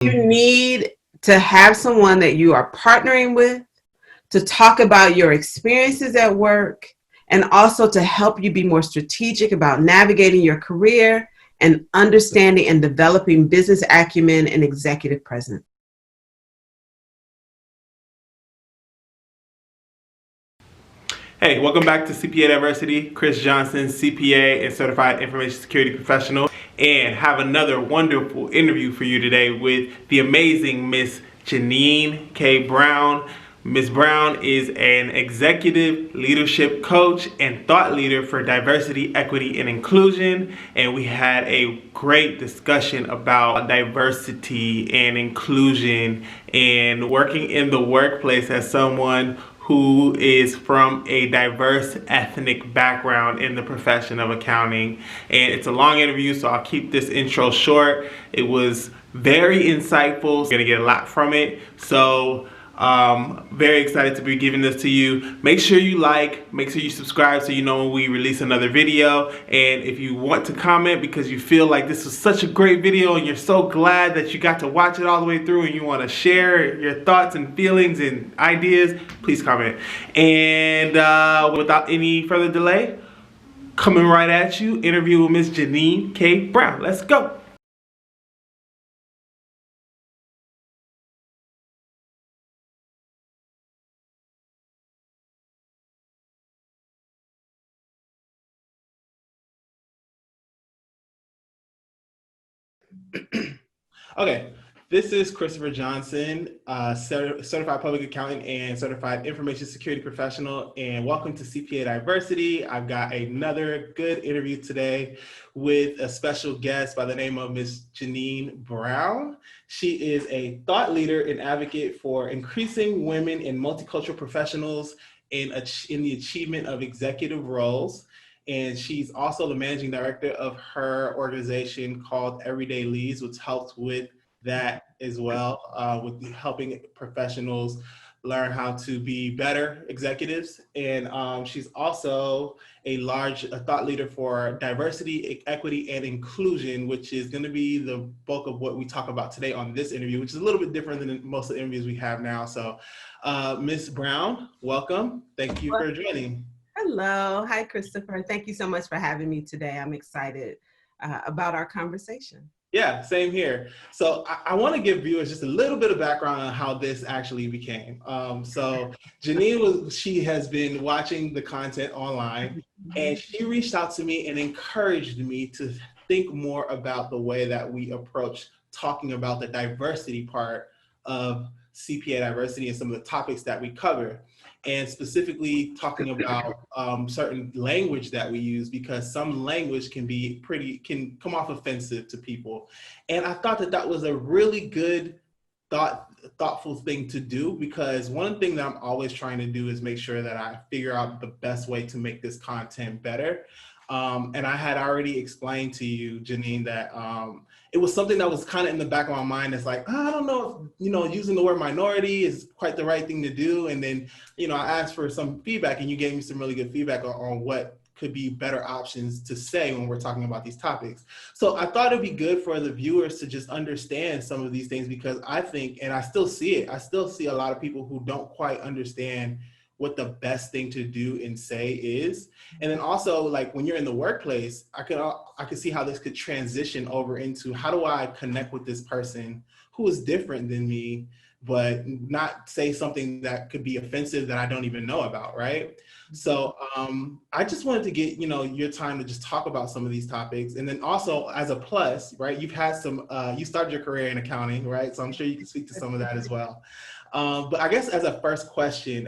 You need to have someone that you are partnering with to talk about your experiences at work and also to help you be more strategic about navigating your career and understanding and developing business acumen and executive presence. Hey, welcome back to CPA Diversity. Chris Johnson, CPA and Certified Information Security Professional, and have another wonderful interview for you today with the amazing Miss Jeannine K. Brown. Ms. Brown is an executive leadership coach and thought leader for diversity, equity, and inclusion. And we had a great discussion about diversity and inclusion and working in the workplace as someone who is from a diverse ethnic background in the profession of accounting. And it's a long interview, so I'll keep this intro short. It was very insightful. You're gonna get a lot from it. So very excited to be giving this to you. Make sure you like, make sure you subscribe so you know when we release another video. And if you want to comment because you feel like this was such a great video and you're so glad that you got to watch it all the way through and you want to share your thoughts and feelings and ideas, please comment. And without any further delay, coming right at you, interview with Miss Jeannine K. Brown. Let's go. Okay, this is Christopher Johnson, Certified Public Accountant and Certified Information Security Professional, and welcome to CPA Diversity. I've got another good interview today with a special guest by the name of Ms. Jeannine Brown. She is a thought leader and advocate for increasing women and multicultural professionals in the achievement of executive roles. And she's also the managing director of her organization called Everyday Leads, which helps with that as well, with helping professionals learn how to be better executives. And she's also a thought leader for diversity, equity, and inclusion, which is going to be the bulk of what we talk about today on this interview, which is a little bit different than most of the interviews we have now. So Ms. Brown, welcome. Thank you for joining. Hello. Hi, Christopher. Thank you so much for having me today. I'm excited about our conversation. Yeah, same here. So I want to give viewers just a little bit of background on how this actually became. So Jeannine she has been watching the content online, and she reached out to me and encouraged me to think more about the way that we approach talking about the diversity part of CPA diversity and some of the topics that we cover, and specifically talking about certain language that we use, because some language can come off offensive to people. And I thought that was a really good thoughtful thing to do, because one thing that I'm always trying to do is make sure that I figure out the best way to make this content better. And I had already explained to you, Jeannine, that it was something that was kind of in the back of my mind. It's like, I don't know if, using the word minority is quite the right thing to do. And then, I asked for some feedback, and you gave me some really good feedback on what could be better options to say when we're talking about these topics. So I thought it'd be good for the viewers to just understand some of these things, because I think, and I still see it, I still see a lot of people who don't quite understand what the best thing to do and say is. And then also, like, when you're in the workplace, I could see how this could transition over into, how do I connect with this person who is different than me, but not say something that could be offensive that I don't even know about, right? So I just wanted to get, your time to just talk about some of these topics. And then also, as a plus, right, you've had you started your career in accounting, right? So I'm sure you can speak to some of that as well. But I guess as a first question,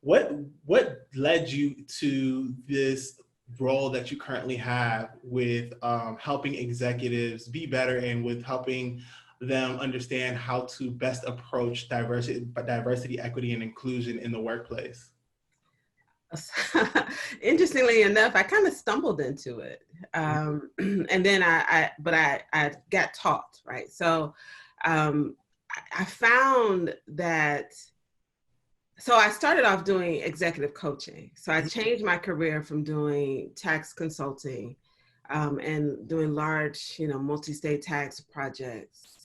what led you to this role that you currently have with helping executives be better, and with helping them understand how to best approach diversity, equity, and inclusion in the workplace? Interestingly enough, I kind of stumbled into it. And then I got taught, right? So I found that, so I started off doing executive coaching. So I changed my career from doing tax consulting and doing large, multi-state tax projects.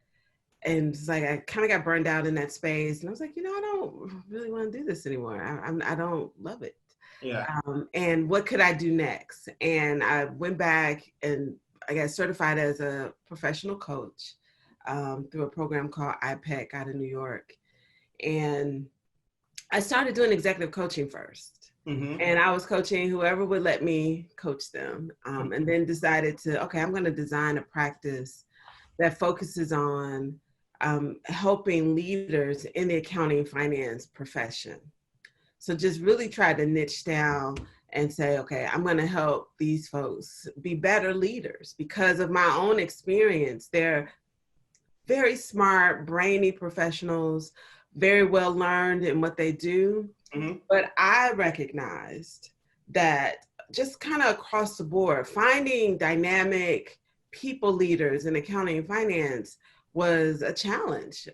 and it's like I kind of got burned out in that space, and I was like, I don't really want to do this anymore. I don't love it. Yeah. And what could I do next? And I went back and I got certified as a professional coach through a program called IPEC out of New York. And I started doing executive coaching first. Mm-hmm. And I was coaching whoever would let me coach them. And then decided okay, I'm going to design a practice that focuses on helping leaders in the accounting and finance profession. So just really try to niche down and say, okay, I'm going to help these folks be better leaders because of my own experience. They're very smart, brainy professionals, very well learned in what they do. Mm-hmm. But I recognized that just kind of across the board, finding dynamic people leaders in accounting and finance was a challenge.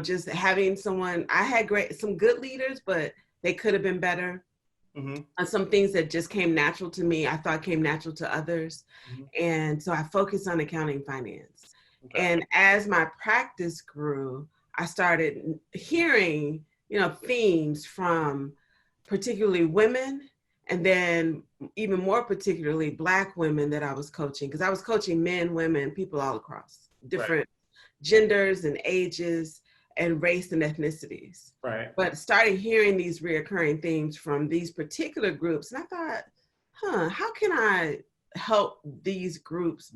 Just having someone, I had some good leaders, but they could have been better. Mm-hmm. Some things that just came natural to me, I thought came natural to others. Mm-hmm. And so I focused on accounting and finance. Okay. And as my practice grew, I started hearing, themes from particularly women, and then even more particularly Black women that I was coaching, because I was coaching men, women, people all across different genders and ages and race and ethnicities. Right. But started hearing these reoccurring themes from these particular groups. And I thought, how can I help these groups,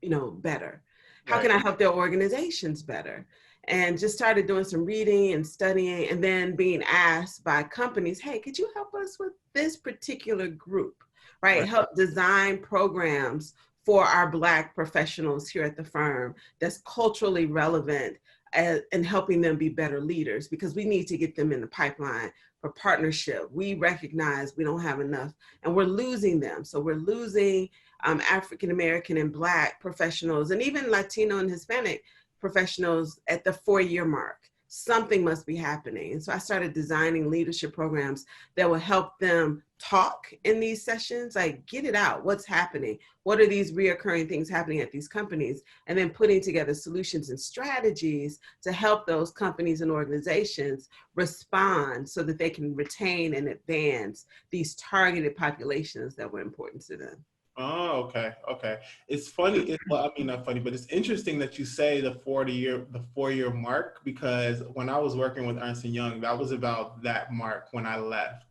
better? How can I help their organizations better? And just started doing some reading and studying, and then being asked by companies, hey, could you help us with this particular group, right? Help design programs for our Black professionals here at the firm that's culturally relevant and helping them be better leaders, because we need to get them in the pipeline for partnership. We recognize we don't have enough and we're losing them. So we're losing African-American and Black professionals, and even Latino and Hispanic professionals at the 4-year mark. Something must be happening. And so I started designing leadership programs that will help them talk in these sessions, like get it out, what's happening? What are these reoccurring things happening at these companies? And then putting together solutions and strategies to help those companies and organizations respond so that they can retain and advance these targeted populations that were important to them. Oh, okay. Okay. It's funny. Well, I mean, not funny, but it's interesting that you say the 4-year mark, because when I was working with Ernst and Young, that was about that mark when I left.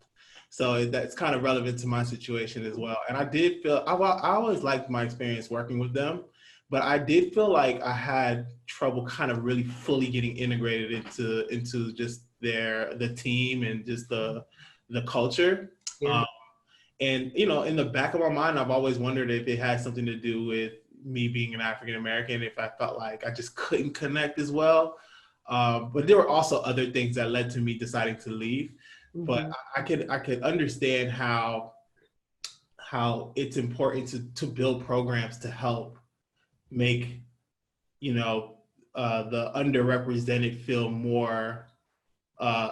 So that's kind of relevant to my situation as well. And I did feel, I always liked my experience working with them, but I did feel like I had trouble kind of really fully getting integrated into just the team and just the culture. Yeah. And, in the back of my mind, I've always wondered if it had something to do with me being an African-American, if I felt like I just couldn't connect as well. But there were also other things that led to me deciding to leave. Mm-hmm. But I could understand how it's important to build programs to help make, the underrepresented feel more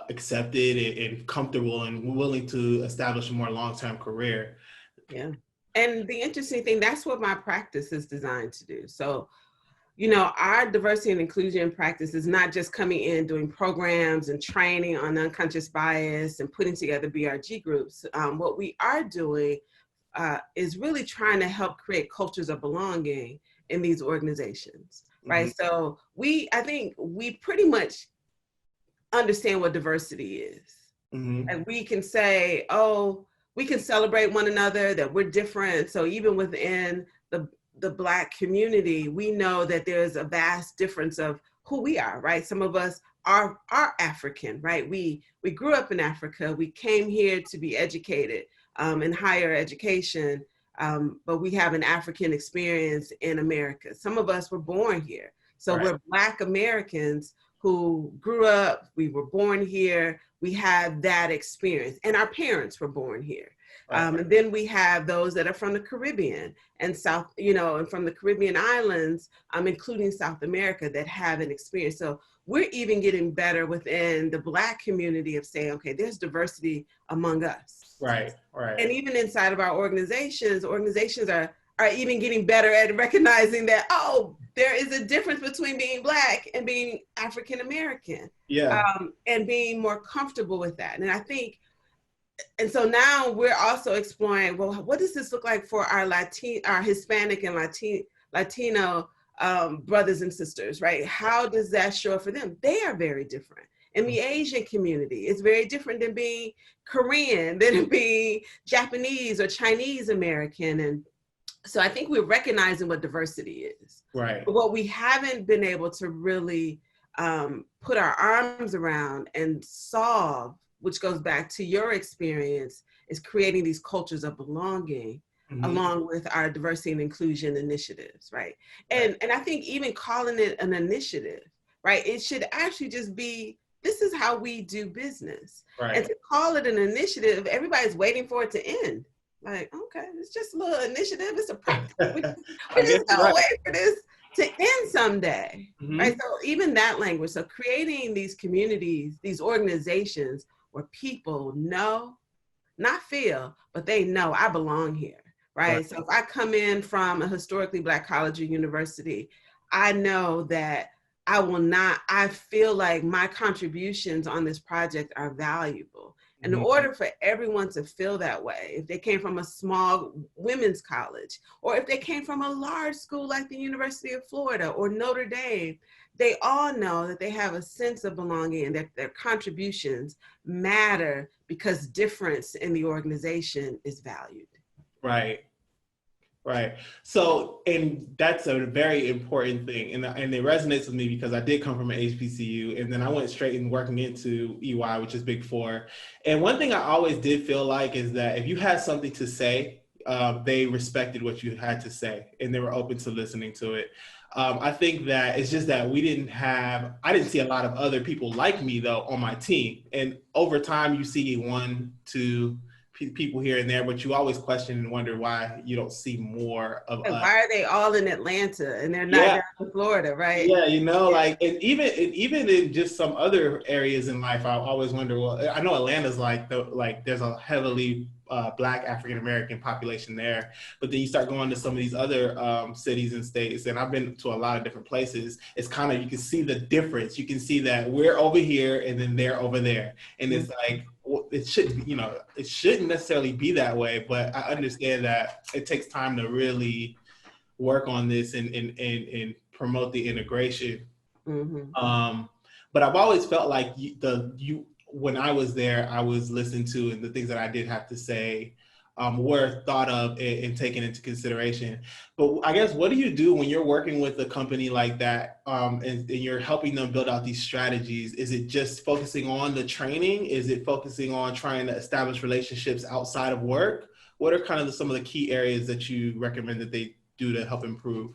accepted and comfortable and willing to establish a more long-term career. Yeah. And the interesting thing, that's what my practice is designed to do. So, our diversity and inclusion practice is not just coming in, doing programs and training on unconscious bias and putting together BRG groups. What we are doing is really trying to help create cultures of belonging in these organizations, right? Mm-hmm. So I think we pretty much understand what diversity is. Mm-hmm. And we can say, we can celebrate one another, that we're different. So even within the Black community, we know that there's a vast difference of who we are, right? Some of us are African, right? We grew up in Africa. We came here to be educated in higher education, but we have an African experience in America. Some of us were born here. So right. We're Black Americans who grew up, we were born here, we had that experience, and our parents were born here. And then we have those that are from the Caribbean and South, and from the Caribbean islands, including South America, that have an experience. So we're even getting better within the Black community of saying, okay, there's diversity among us. Right. And even inside of our organizations are are even getting better at recognizing that, oh, there is a difference between being Black and being African American. Yeah. And being more comfortable with that. And I think, and so now we're also exploring, well, what does this look like for our Hispanic and Latino brothers and sisters, right? How does that show up for them? They are very different. In the Asian community, it's very different than being Korean, than being Japanese or Chinese American. And so I think we're recognizing what diversity is. Right. But what we haven't been able to really put our arms around and solve, which goes back to your experience, is creating these cultures of belonging, along with our diversity and inclusion initiatives, right? And I think even calling it an initiative, right? It should actually just be, this is how we do business. Right. And to call it an initiative, everybody's waiting for it to end. Like, okay, it's just a little initiative. It's a practice. We're just gonna wait for this to end someday, right? So even that language, so creating these communities, these organizations where people know, not feel, but they know I belong here, right? So if I come in from a historically Black college or university, I know that I feel like my contributions on this project are valuable. And in order for everyone to feel that way, if they came from a small women's college, or if they came from a large school like the University of Florida or Notre Dame, they all know that they have a sense of belonging and that their contributions matter because difference in the organization is valued. Right. Right. So, and that's a very important thing. And it resonates with me because I did come from an HBCU, and then I went straight and working into EY, which is Big Four. And one thing I always did feel like is that if you had something to say, they respected what you had to say and they were open to listening to it. I think that it's just that I didn't see a lot of other people like me though on my team. And over time you see 1, 2 people here and there, but you always question and wonder why you don't see more of us. Why are they all in Atlanta and they're not down in Florida, right? Yeah, like, and even in just some other areas in life, I always wonder, well, I know Atlanta's there's a heavily Black African American population there, but then you start going to some of these other cities and states, and I've been to a lot of different places. It's kind of, you can see the difference. You can see that we're over here and then they're over there, and it's like, it shouldn't necessarily be that way, but I understand that it takes time to really work on this and promote the integration. But I've always felt like when I was there, I was listened to, and the things that I did have to say were thought of and taken into consideration. But I guess, what do you do when you're working with a company like that and you're helping them build out these strategies? Is it just focusing on the training? Is it focusing on trying to establish relationships outside of work? What are kind of some of the key areas that you recommend that they do to help improve?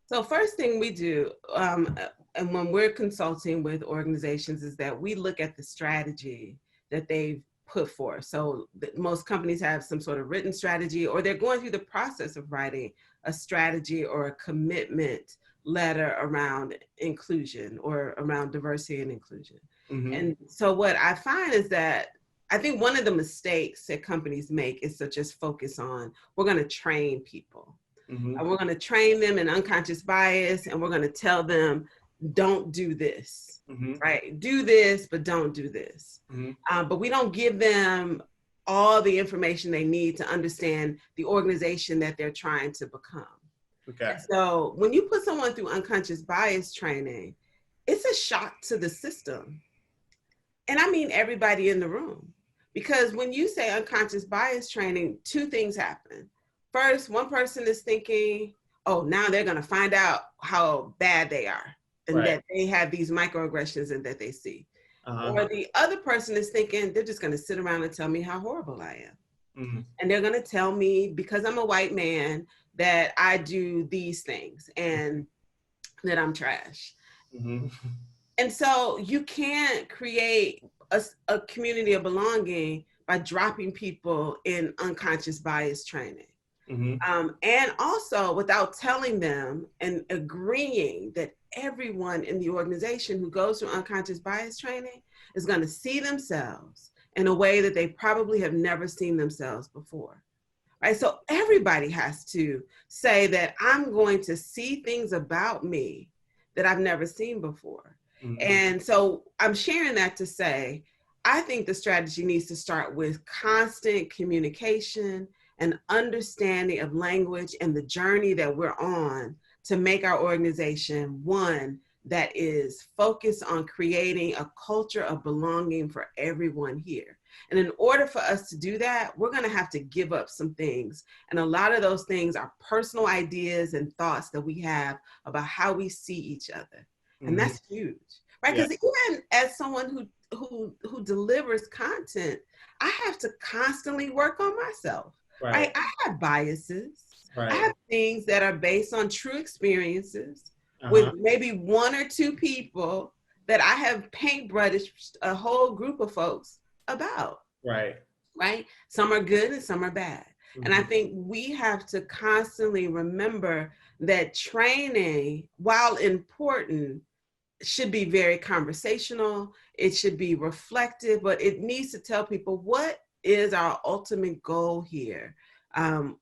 So first thing we do, and when we're consulting with organizations, is that we look at the strategy that they've put forth. So most companies have some sort of written strategy, or they're going through the process of writing a strategy or a commitment letter around inclusion or around diversity and inclusion. And so what I find is that I think one of the mistakes that companies make is to just focus on, we're going to train people. And we're going to train them in unconscious bias, and we're going to tell them, don't do this, right? Do this, but don't do this. But we don't give them all the information they need to understand the organization that they're trying to become. Okay. So when you put someone through unconscious bias training, it's a shock to the system. And I mean everybody in the room. Because when you say unconscious bias training, 2 things happen. First, one person is thinking, oh, now they're going to find out how bad they are and that they have these microaggressions and that they see. Or the other person is thinking, they're just going to sit around and tell me how horrible I am. And they're going to tell me, because I'm a white man, that I do these things and that I'm trash. And so you can't create a community of belonging by dropping people in unconscious bias training. And also without telling them and agreeing that everyone in the organization who goes through unconscious bias training is going to see themselves in a way that they probably have never seen themselves before. right? So everybody has to say that I'm going to see things about me that I've never seen before. Mm-hmm. And so I'm sharing that to say, I think the strategy needs to start with constant communication and understanding of language and the journey that we're on to make our organization one that is focused on creating a culture of belonging for everyone here. And in order for us to do that, we're going to have to give up some things. And a lot of those things are personal ideas and thoughts that we have about how we see each other. And that's huge, right? Because even as someone who delivers content, I have to constantly work on myself, right? I have biases. I have things that are based on true experiences with maybe one or two people that I have paintbrushed a whole group of folks about. Right? Some are good and some are bad. And I think we have to constantly remember that training, while important, should be very conversational. It should be reflective, but it needs to tell people what is our ultimate goal here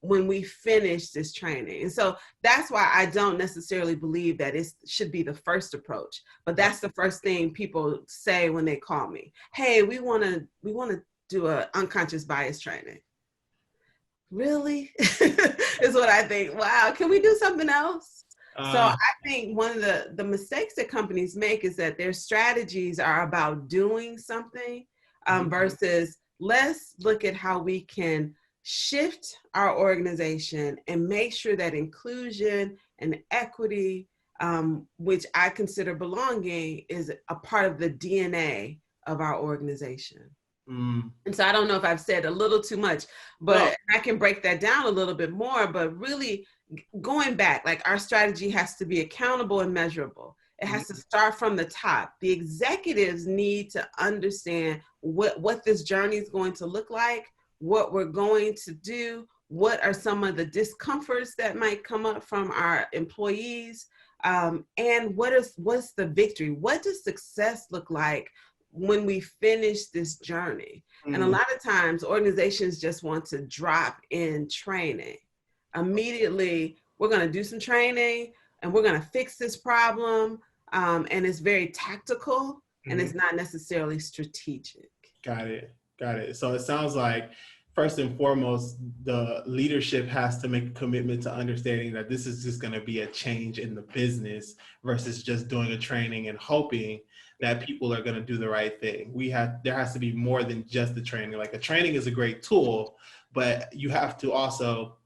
when we finish this training. And so that's why I don't necessarily believe that it should be the first approach, but that's the first thing people say when they call me. Hey, we want to do an unconscious bias training. Really? Is what I think. Wow, can we do something else? So I think one of the mistakes that companies make is that their strategies are about doing something versus let's look at how we can shift our organization and make sure that inclusion and equity, which I consider belonging, is a part of the DNA of our organization. And so I don't know if I've said a little too much, but I can break that down a little bit more. But really going back, like our strategy has to be accountable and measurable. It has to start from the top. The executives need to understand what this journey is going to look like, what we're going to do, what are some of the discomforts that might come up from our employees, and what's the victory? What does success look like when we finish this journey? And a lot of times organizations just want to drop in training. Immediately, we're going to do some training and we're going to fix this problem. And it's very tactical and it's not necessarily strategic. Got it. So it sounds like first and foremost, the leadership has to make a commitment to understanding that this is just going to be a change in the business versus just doing a training and hoping that people are going to do the right thing. There has to be more than just the training. Like a training is a great tool, but you have to also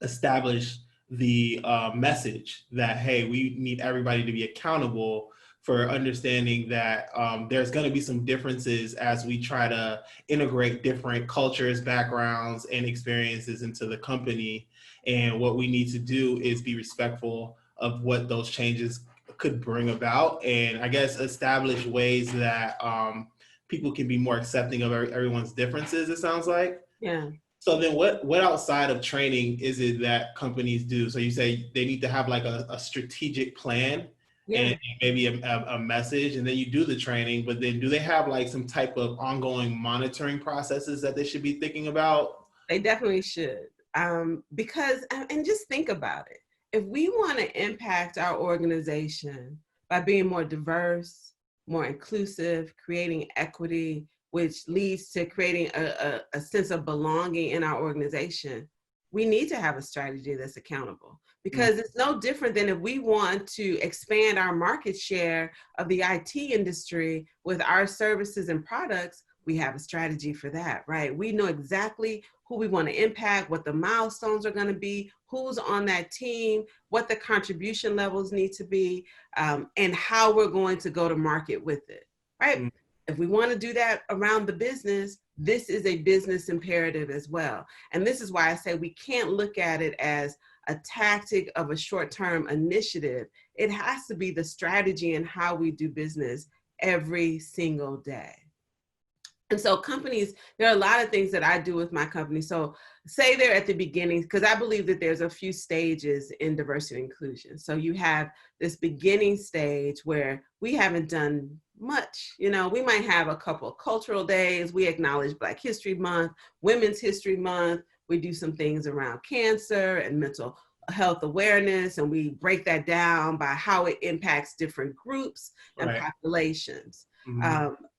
establish the message that, hey, we need everybody to be accountable for understanding that there's going to be some differences as we try to integrate different cultures, backgrounds, and experiences into the company. And what we need to do is be respectful of what those changes could bring about, and I guess establish ways that people can be more accepting of everyone's differences, it sounds like. Yeah. So then what outside of training is it that companies do? So you say they need to have like a strategic plan and maybe a message, and then you do the training, but then do they have like some type of ongoing monitoring processes that they should be thinking about? They definitely should. Because, and just think about it. If we want to impact our organization by being more diverse, more inclusive, creating equity, which leads to creating a sense of belonging in our organization, we need to have a strategy that's accountable. Because it's no different than if we want to expand our market share of the IT industry with our services and products, we have a strategy for that, right? We know exactly who we want to impact, what the milestones are going to be, who's on that team, what the contribution levels need to be, and how we're going to go to market with it, right? If we want to do that around the business, this is a business imperative as well. And this is why I say we can't look at it as a tactic of a short-term initiative. It has to be the strategy and how we do business every single day. And so companies, there are a lot of things that I do with my company. So say they're at the beginning, because I believe that there's a few stages in diversity and inclusion. So you have this beginning stage where we haven't done much. You know, we might have a couple of cultural days. We acknowledge Black History Month, Women's History Month. We do some things around cancer and mental health awareness, and we break that down by how it impacts different groups and populations.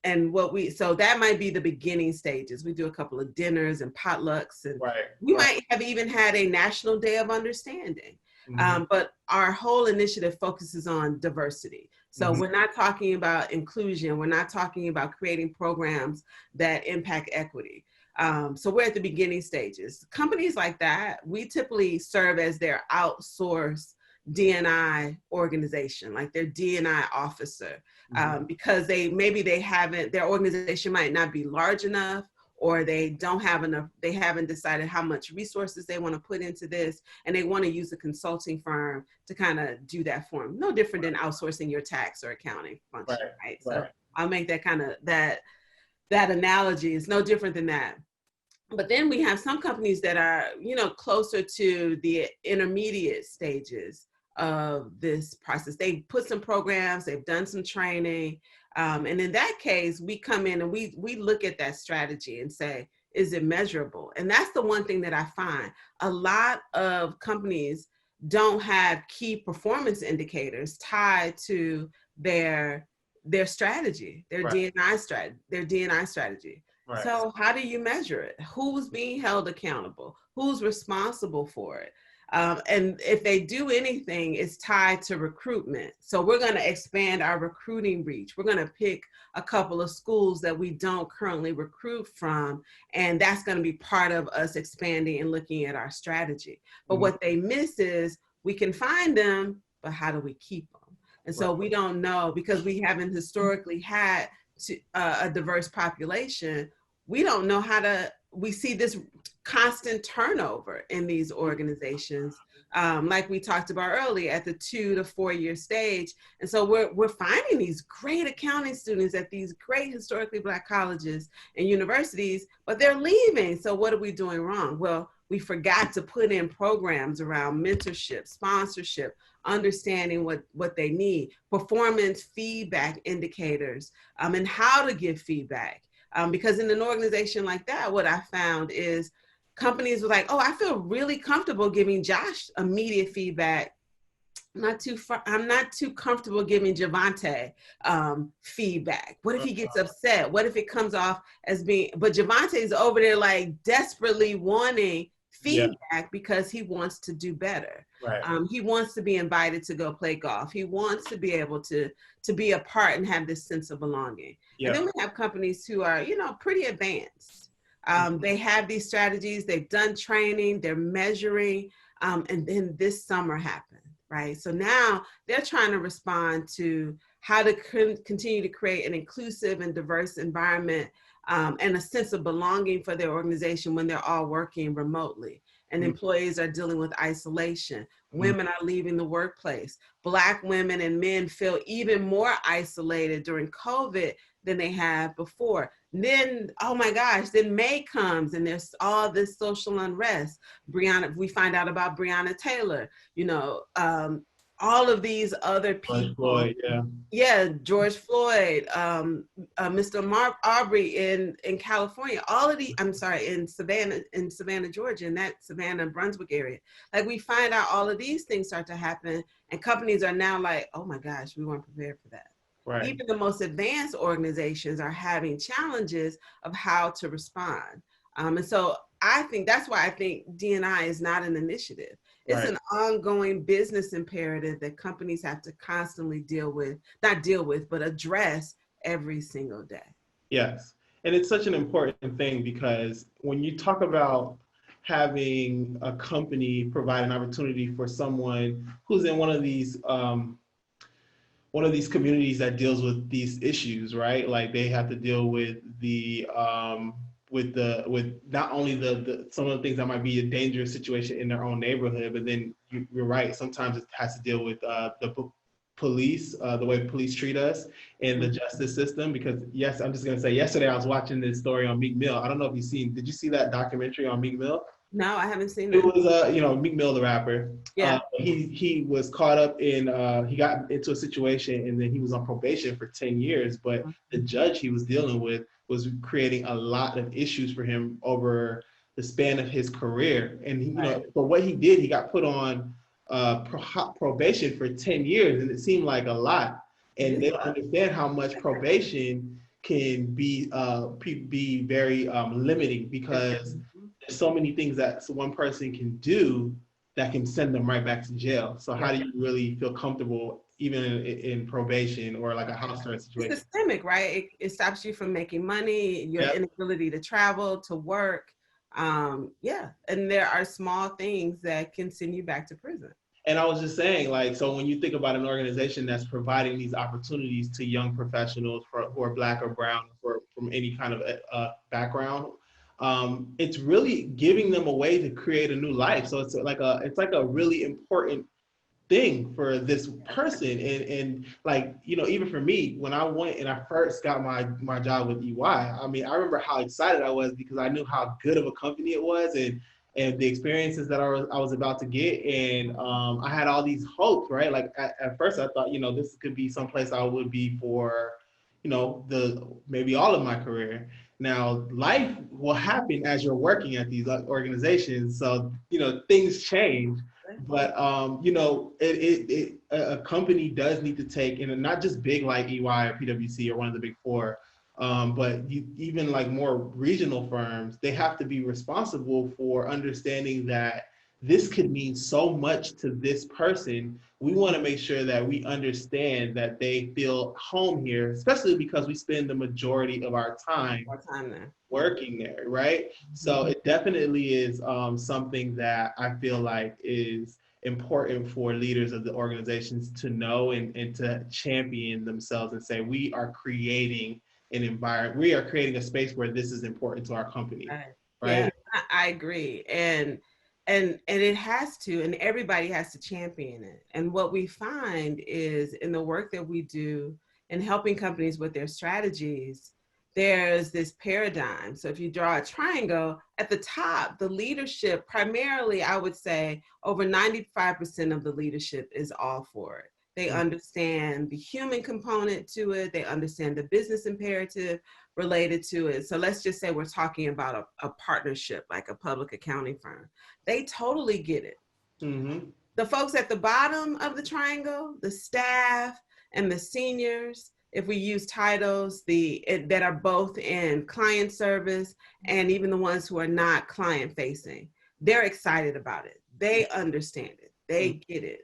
And so that might be the beginning stages. We do a couple of dinners and potlucks, and we might have even had a National Day of Understanding. But our whole initiative focuses on diversity. So we're not talking about inclusion. We're not talking about creating programs that impact equity. So we're at the beginning stages. Companies like that, we typically serve as their outsourced D&I organization, like their D&I officer, because their organization might not be large enough, or they don't have enough, they haven't decided how much resources they want to put into this, and they want to use a consulting firm to kind of do that for them. No different than outsourcing your tax or accounting function, right? So I'll make that kind of, that analogy is no different than that. But then we have some companies that are, you know, closer to the intermediate stages of this process. They put some programs, they've done some training. And in that case, we come in and we look at that strategy and say, is it measurable? And that's the one thing that I find. A lot of companies don't have key performance indicators tied to their strategy, their D&I strategy. So how do you measure it? Who's being held accountable? Who's responsible for it? And if they do anything, it's tied to recruitment. So we're going to expand our recruiting reach. We're going to pick a couple of schools that we don't currently recruit from, and that's going to be part of us expanding and looking at our strategy. But what they miss is we can find them, but how do we keep them? And so we don't know, because we haven't historically had a diverse population. We don't know we see this constant turnover in these organizations, like we talked about earlier, at the 2 to 4 year stage. And so we're finding these great accounting students at these great historically Black colleges and universities, but they're leaving. So what are we doing wrong? Well, we forgot to put in programs around mentorship, sponsorship, understanding what they need, performance feedback indicators, and how to give feedback. Because in an organization like that, what I found is companies were like, oh, I feel really comfortable giving Josh immediate feedback. I'm not too comfortable giving Javante feedback. What if he gets upset? What if it comes off as being, but Javante's over there like desperately wanting feedback because he wants to do better. He wants to be invited to go play golf. He wants to be able to be a part and have this sense of belonging. And then we have companies who are, you know, pretty advanced. They have these strategies, they've done training, they're measuring, and then this summer happened, right? So now they're trying to respond to how to continue to create an inclusive and diverse environment, and a sense of belonging for their organization when they're all working remotely. And employees are dealing with isolation. Women are leaving the workplace. Black women and men feel even more isolated during COVID than they have before. Then, oh my gosh, then May comes and there's all this social unrest. We find out about Breonna Taylor, you know, all of these other people. George Floyd, Mr. Mark Arbery in California, in Savannah, Georgia, in that Savannah, Brunswick area. Like, we find out all of these things start to happen, and companies are now like, oh my gosh, we weren't prepared for that. Even the most advanced organizations are having challenges of how to respond. And so I think that's why I think D&I is not an initiative. It's an ongoing business imperative that companies have to constantly but address every single day. Yes. And it's such an important thing, because when you talk about having a company provide an opportunity for someone who's in one of these communities that deals with these issues, right? Like, they have to deal with with not only the some of the things that might be a dangerous situation in their own neighborhood, but then you're right, sometimes it has to deal with the police, the way police treat us, and the justice system. Because I'm just gonna say, yesterday I was watching this story on Meek Mill. I don't know if did you see that documentary on Meek Mill? No, I haven't seen It that. was Meek Mill, the rapper. Yeah. He was caught up in he got into a situation and then he was on probation for 10 years. But the judge he was dealing with was creating a lot of issues for him over the span of his career. And for what he did, he got put on probation for 10 years, and it seemed like a lot. And they don't understand how much probation can be very limiting, because there's so many things that one person can do that can send them right back to jail. So how do you really feel comfortable even in probation or like a house arrest situation? It's systemic, right? It stops you from making money, your inability to travel, to work. And there are small things that can send you back to prison. And I was just saying, like, so when you think about an organization that's providing these opportunities to young professionals who are Black or brown or from any kind of background, it's really giving them a way to create a new life. So it's like a really important thing for this person. And like, even for me, when I went and I first got my job with EY, I mean, I remember how excited I was because I knew how good of a company it was, and the experiences that I was about to get. And I had all these hopes, right? Like at first I thought, this could be someplace I would be for, maybe all of my career. Now, life will happen as you're working at these organizations. So, things change. But, a company does need to take, and not just big like EY or PwC or one of the big four, but even like more regional firms, they have to be responsible for understanding that this could mean so much to this person. We want to make sure that we understand that they feel home here, especially because we spend the majority of our time there, working there, right? So it definitely is something that I feel like is important for leaders of the organizations to know and to champion themselves and say, we are creating an environment, we are creating a space where this is important to our company. Right? Yeah, I agree. And it has to, and everybody has to champion it. And what we find is in the work that we do in helping companies with their strategies, there's this paradigm. So if you draw a triangle, at the top, the leadership, primarily, I would say over 95% of the leadership is all for it. They understand the human component to it. They understand the business imperative related to it. So let's just say we're talking about a partnership, like a public accounting firm. They totally get it. The folks at the bottom of the triangle, the staff and the seniors, if we use titles that are both in client service and even the ones who are not client facing, they're excited about it. They understand it. They get it.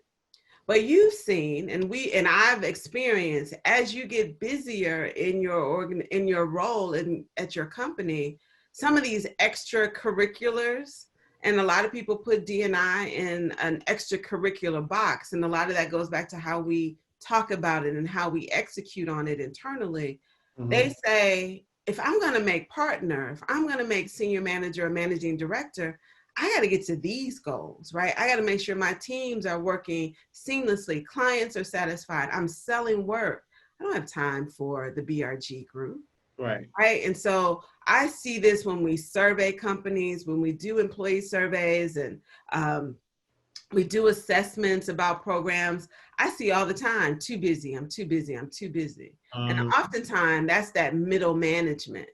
But you've seen, and I've experienced, as you get busier in your role at your company, some of these extracurriculars, and a lot of people put D&I in an extracurricular box, and a lot of that goes back to how we talk about it and how we execute on it internally. They say, if I'm going to make partner, if I'm going to make senior manager or managing director, I got to get to these goals, right? I got to make sure my teams are working seamlessly. Clients are satisfied. I'm selling work. I don't have time for the BRG group. Right. And so I see this when we survey companies, when we do employee surveys and we do assessments about programs. I see all the time, too busy, I'm too busy, I'm too busy. And oftentimes that's that middle management.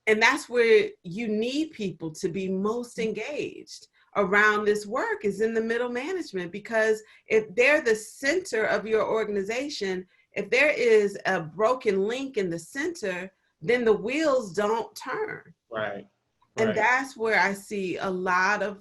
And that's where you need people to be most engaged around this work, is in the middle management, because if they're the center of your organization, if there is a broken link in the center, then the wheels don't turn. Right. And that's where I see a lot of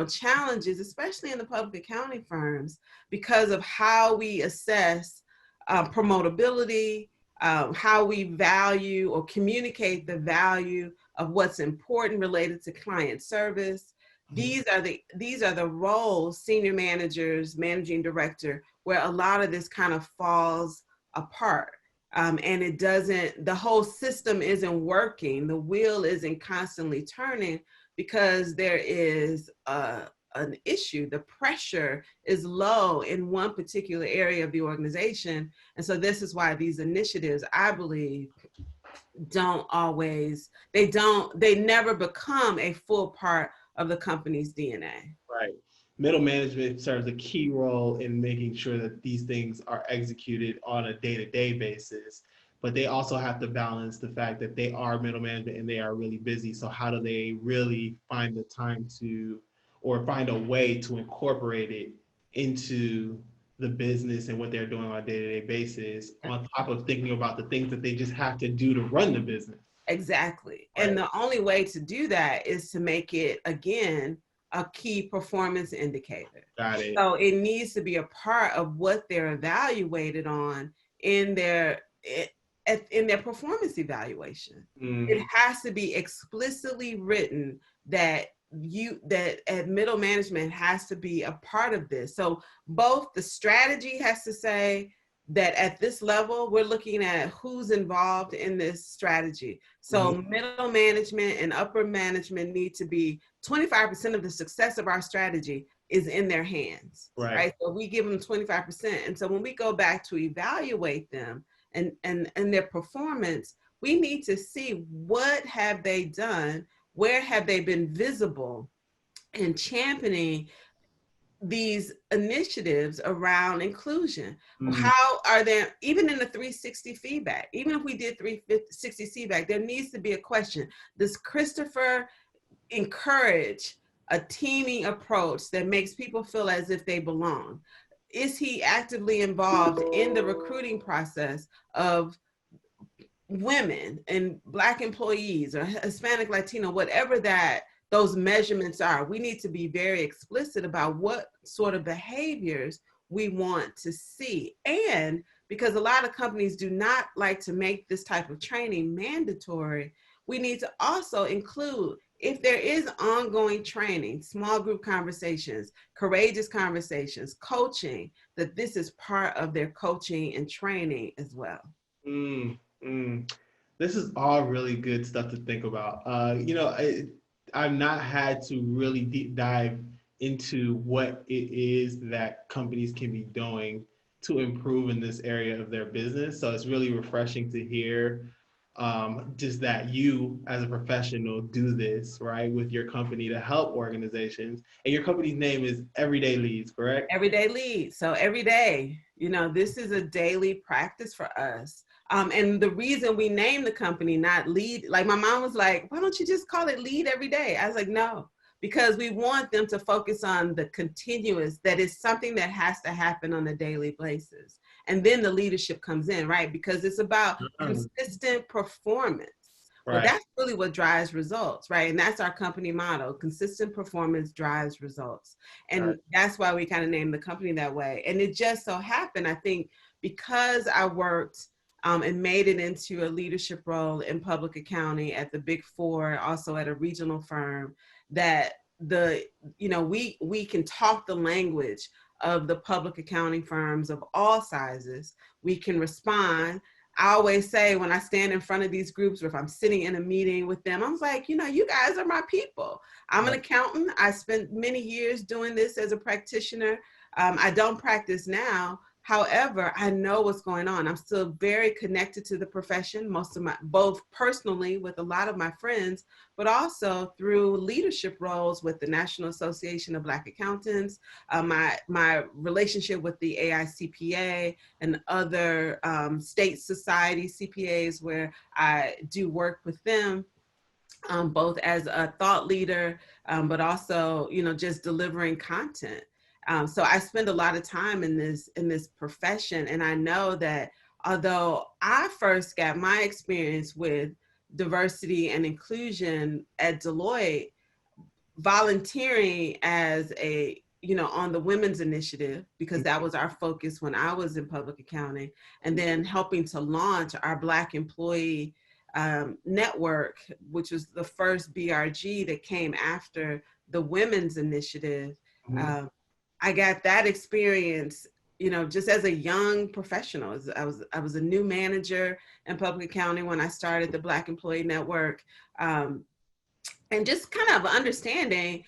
challenges, especially in the public accounting firms, because of how we assess promotability, how we value or communicate the value of what's important related to client service. These are the roles, senior managers, managing director, where a lot of this kind of falls apart. And the whole system isn't working. The wheel isn't constantly turning because there is an issue. The pressure is low in one particular area of the organization. And so this is why these initiatives, I believe, they never become a full part of the company's DNA. Right. Middle management serves a key role in making sure that these things are executed on a day-to-day basis, but they also have to balance the fact that they are middle management and they are really busy. So how do they really find the time to, or find a way to incorporate it into the business and what they're doing on a day-to-day basis, on top of thinking about the things that they just have to do to run the business? Exactly. Right. And the only way to do that is to make it, again, a key performance indicator. Got it. So it needs to be a part of what they're evaluated on in their in their performance evaluation. It has to be explicitly written that that middle management has to be a part of this. So both the strategy has to say that at this level, we're looking at who's involved in this strategy. So middle management and upper management need to be 25% of the success of our strategy is in their hands, right? So we give them 25%. And so when we go back to evaluate them and their performance, we need to see what have they done, where have they been visible in championing these initiatives around inclusion. How are there, even in the 360 feedback, even if we did 360 feedback, there needs to be a question. Does Christopher encourage a teaming approach that makes people feel as if they belong? Is he actively involved in the recruiting process of women and Black employees or Hispanic, Latino, whatever that those measurements are? We need to be very explicit about what sort of behaviors we want to see. And because a lot of companies do not like to make this type of training mandatory, we need to also include, if there is ongoing training, small group conversations, courageous conversations, coaching, that this is part of their coaching and training as well. This is all really good stuff to think about. I've not had to really deep dive into what it is that companies can be doing to improve in this area of their business. So it's really refreshing to hear just that you as a professional do this, right, with your company to help organizations. And your company's name is Everyday Leads, correct? Everyday Leads. So every day, this is a daily practice for us. And the reason we named the company not Lead, like my mom was like, why don't you just call it Lead Every Day? I was like, no, because we want them to focus on the continuous, that is something that has to happen on a daily basis. And then the leadership comes in, right? Because it's about consistent performance. Well, that's really what drives results, right? And that's our company motto: consistent performance drives results. And that's why we kind of named the company that way. And it just so happened, I think, because I worked and made it into a leadership role in public accounting at the Big Four, also at a regional firm, that we can talk the language of the public accounting firms of all sizes. We can respond. I always say when I stand in front of these groups, or if I'm sitting in a meeting with them, I'm like, you guys are my people. I'm an accountant. I spent many years doing this as a practitioner. I don't practice now. However, I know what's going on. I'm still very connected to the profession, both personally with a lot of my friends, but also through leadership roles with the National Association of Black Accountants, my relationship with the AICPA and other state society CPAs, where I do work with them. Both as a thought leader, but also, just delivering content. So I spend a lot of time in this profession, and I know that although I first got my experience with diversity and inclusion at Deloitte, volunteering as on the women's initiative, because that was our focus when I was in public accounting, and then helping to launch our Black employee network, which was the first BRG that came after the women's initiative. I got that experience, just as a young professional. I was a new manager in public accounting when I started the Black Employee Network, and just kind of understanding,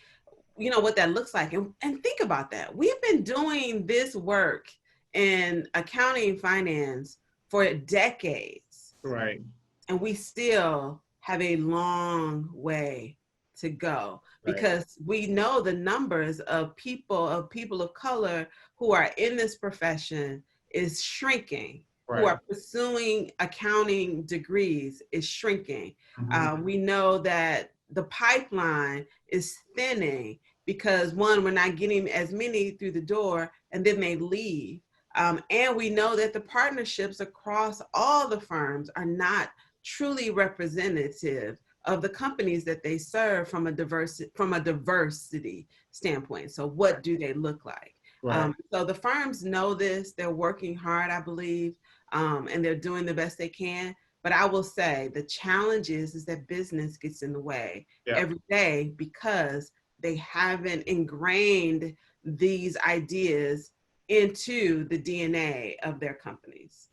what that looks like. And think about that. We've been doing this work in accounting and finance for decades. Right. And we still have a long way to go, Right. because we know the numbers of people of color who are in this profession is shrinking. Right. Who are pursuing accounting degrees is shrinking. Mm-hmm. We know that the pipeline is thinning because, one, we're not getting as many through the door, and then they leave. And we know that the partnerships across all the firms are not truly representative of the companies that they serve from a diversity standpoint. So what do they look like? Right. So the firms know this. They're working hard, I believe, and they're doing the best they can. But I will say the challenge is that business gets in the way every day because they haven't ingrained these ideas into the DNA of their companies.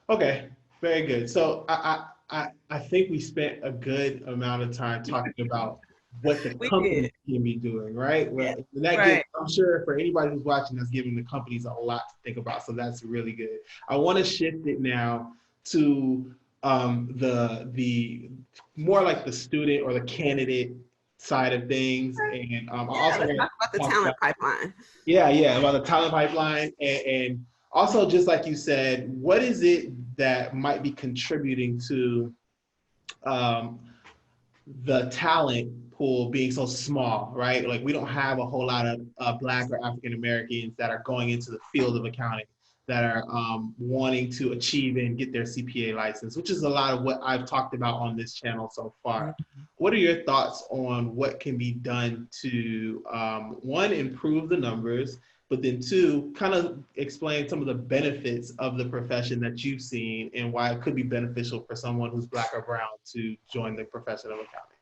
Okay, very good. So I think we spent a good amount of time talking about what the We company did. can be doing, right? Yeah. And that Right. I'm sure for anybody who's watching, that's giving the companies a lot to think about. So that's really good. I want to shift it now to the more like the student or the candidate side of things. And I also Let's want talk about to the talk talent about, pipeline. yeah, about the talent pipeline and also, just like you said, what is it that might be contributing to um, the talent pool being so small, right? Like we don't have a whole lot of Black or African Americans that are going into the field of accounting, that are wanting to achieve and get their CPA license, which is a lot of what I've talked about on this channel so far. What are your thoughts on what can be done to, one, improve the numbers, but then two, kind of explain some of the benefits of the profession that you've seen and why it could be beneficial for someone who's Black or brown to join the profession of accounting?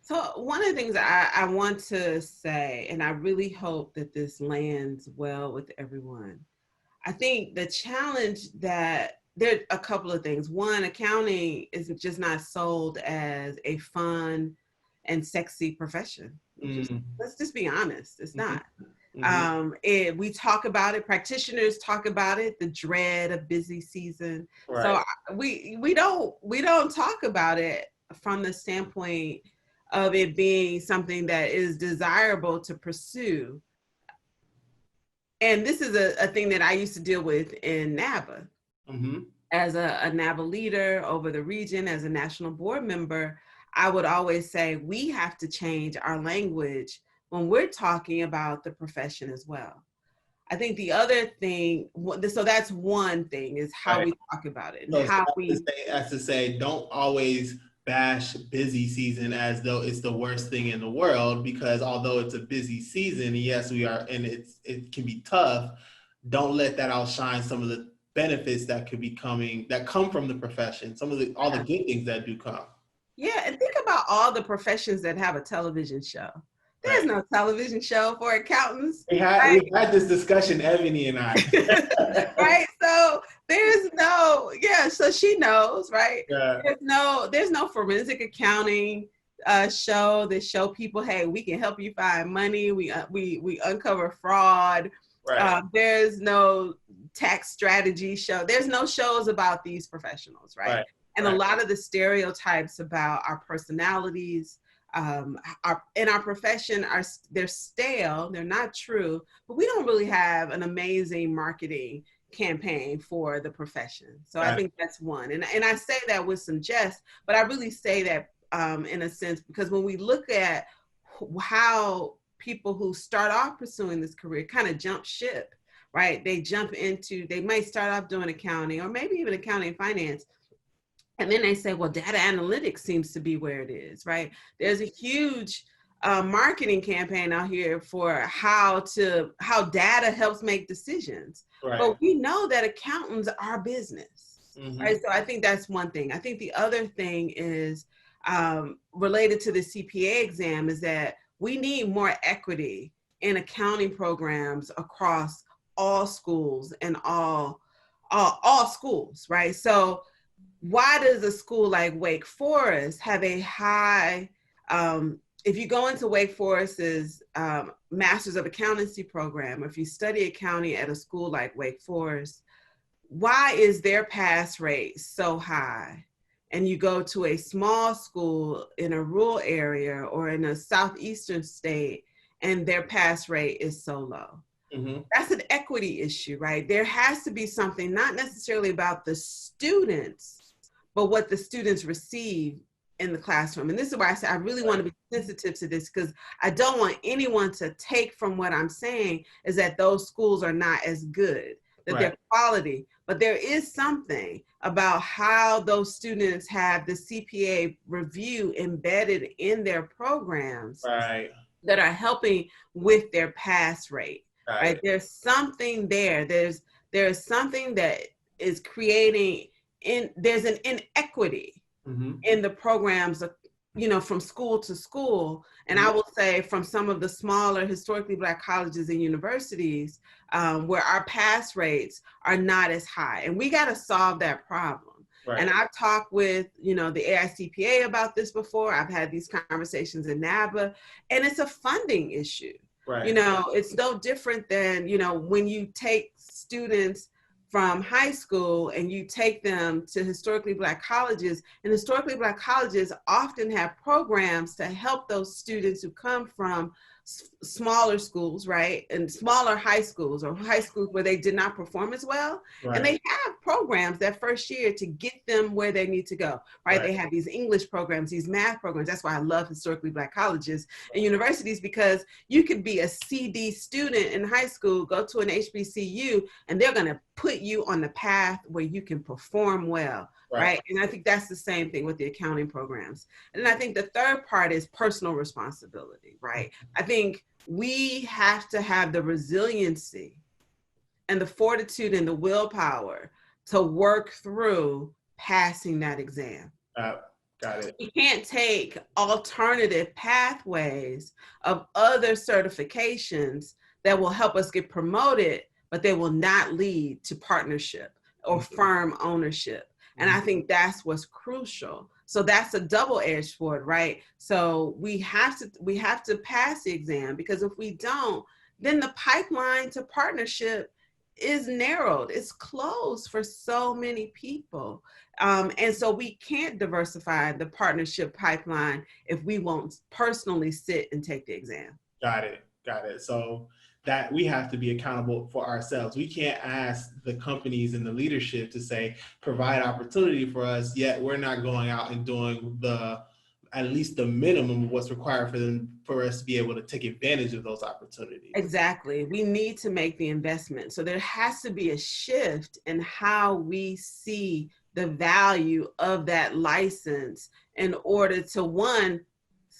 So one of the things I want to say, and I really hope that this lands well with everyone, I think the challenge that there are a couple of things. One, accounting is just not sold as a fun and sexy profession. Let's just be honest. It's not. We talk about it. Practitioners talk about it. The dread of busy season. Right. So we don't talk about it from the standpoint of it being something that is desirable to pursue. And this is a thing that I used to deal with in NABA. As a NABA leader over the region, as a national board member, I would always say we have to change our language when we're talking about the profession as well. I think the other thing, so that's one thing, is how we talk about it and So how as to say, don't always bash busy season as though it's the worst thing in the world, because although it's a busy season, yes, we are, and it can be tough. Don't let that outshine some of the benefits that come from the profession. All the good things that do come. Yeah, and think about all the professions that have a television show. There's no television show for accountants. We had this discussion, Ebony and I. Right? So so she knows, right? Yeah. There's no forensic accounting show that show people, hey, we can help you find money. We uncover fraud. Right. There's no tax strategy show. There's no shows about these professionals, right? And a lot of the stereotypes about our personalities, in our profession, they're stale, they're not true, but we don't really have an amazing marketing campaign for the profession. So I think that's one. And I say that with some jest, but I really say that in a sense, because when we look at how people who start off pursuing this career kind of jump ship, right? They might start off doing accounting or maybe even accounting and finance. And then they say, well, data analytics seems to be where it is, right? There's a huge marketing campaign out here for how data helps make decisions. Right. But we know that accountants are business, right? So I think that's one thing. I think the other thing is related to the CPA exam is that we need more equity in accounting programs across all schools and all schools, right? So why does a school like Wake Forest have a high, if you go into Wake Forest's Masters of Accountancy program, if you study accounting at a school like Wake Forest, why is their pass rate so high and you go to a small school in a rural area or in a southeastern state, and their pass rate is so low. Mm-hmm. That's an equity issue, right? There has to be something, not necessarily about the students, but what the students receive in the classroom. And this is why I say I really want to be sensitive to this, because I don't want anyone to take from what I'm saying is that those schools are not as good, that they're quality. But there is something about how those students have the CPA review embedded in their programs that are helping with their pass rate. Right? There's something there. There's something that is creating there's an inequity in the programs, from school to school. And I will say from some of the smaller historically Black colleges and universities where our pass rates are not as high. And we got to solve that problem. Right. And I've talked with, the AICPA about this before. I've had these conversations in NABA, and it's a funding issue. Right. It's no different than, when you take students from high school and you take them to historically Black colleges, and historically Black colleges often have programs to help those students who come from smaller schools, right? And smaller high schools or high schools where they did not perform as well. Right. And they have programs that first year to get them where they need to go, right? They have these English programs, these math programs. That's why I love historically Black colleges and universities, because you could be a CD student in high school, go to an HBCU, and they're going to put you on the path where you can perform well. Right. And I think that's the same thing with the accounting programs. And I think the third part is personal responsibility, right? I think we have to have the resiliency and the fortitude and the willpower to work through passing that exam. Got it. You can't take alternative pathways of other certifications that will help us get promoted, but they will not lead to partnership or firm ownership. And I think that's what's crucial. So that's a double-edged sword, right? So we have to pass the exam, because if we don't, then the pipeline to partnership is narrowed. It's closed for so many people. And so we can't diversify the partnership pipeline if we won't personally sit and take the exam. Got it. So that we have to be accountable for ourselves. We can't ask the companies and the leadership to say, provide opportunity for us, yet we're not going out and doing at least the minimum of what's required for us to be able to take advantage of those opportunities. Exactly. We need to make the investment. So there has to be a shift in how we see the value of that license in order to, one,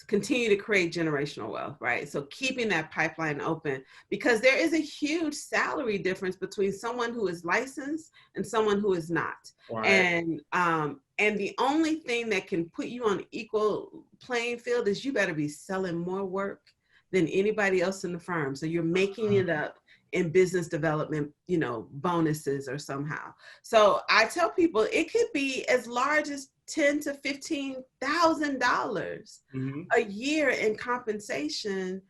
continue to create generational wealth, right? So keeping that pipeline open, because there is a huge salary difference between someone who is licensed and someone who is not. Right. And the only thing that can put you on equal playing field is you better be selling more work than anybody else in the firm. So you're making it up in business development, bonuses or somehow. So I tell people it could be as large as $10,000 to $15,000 a year in compensation,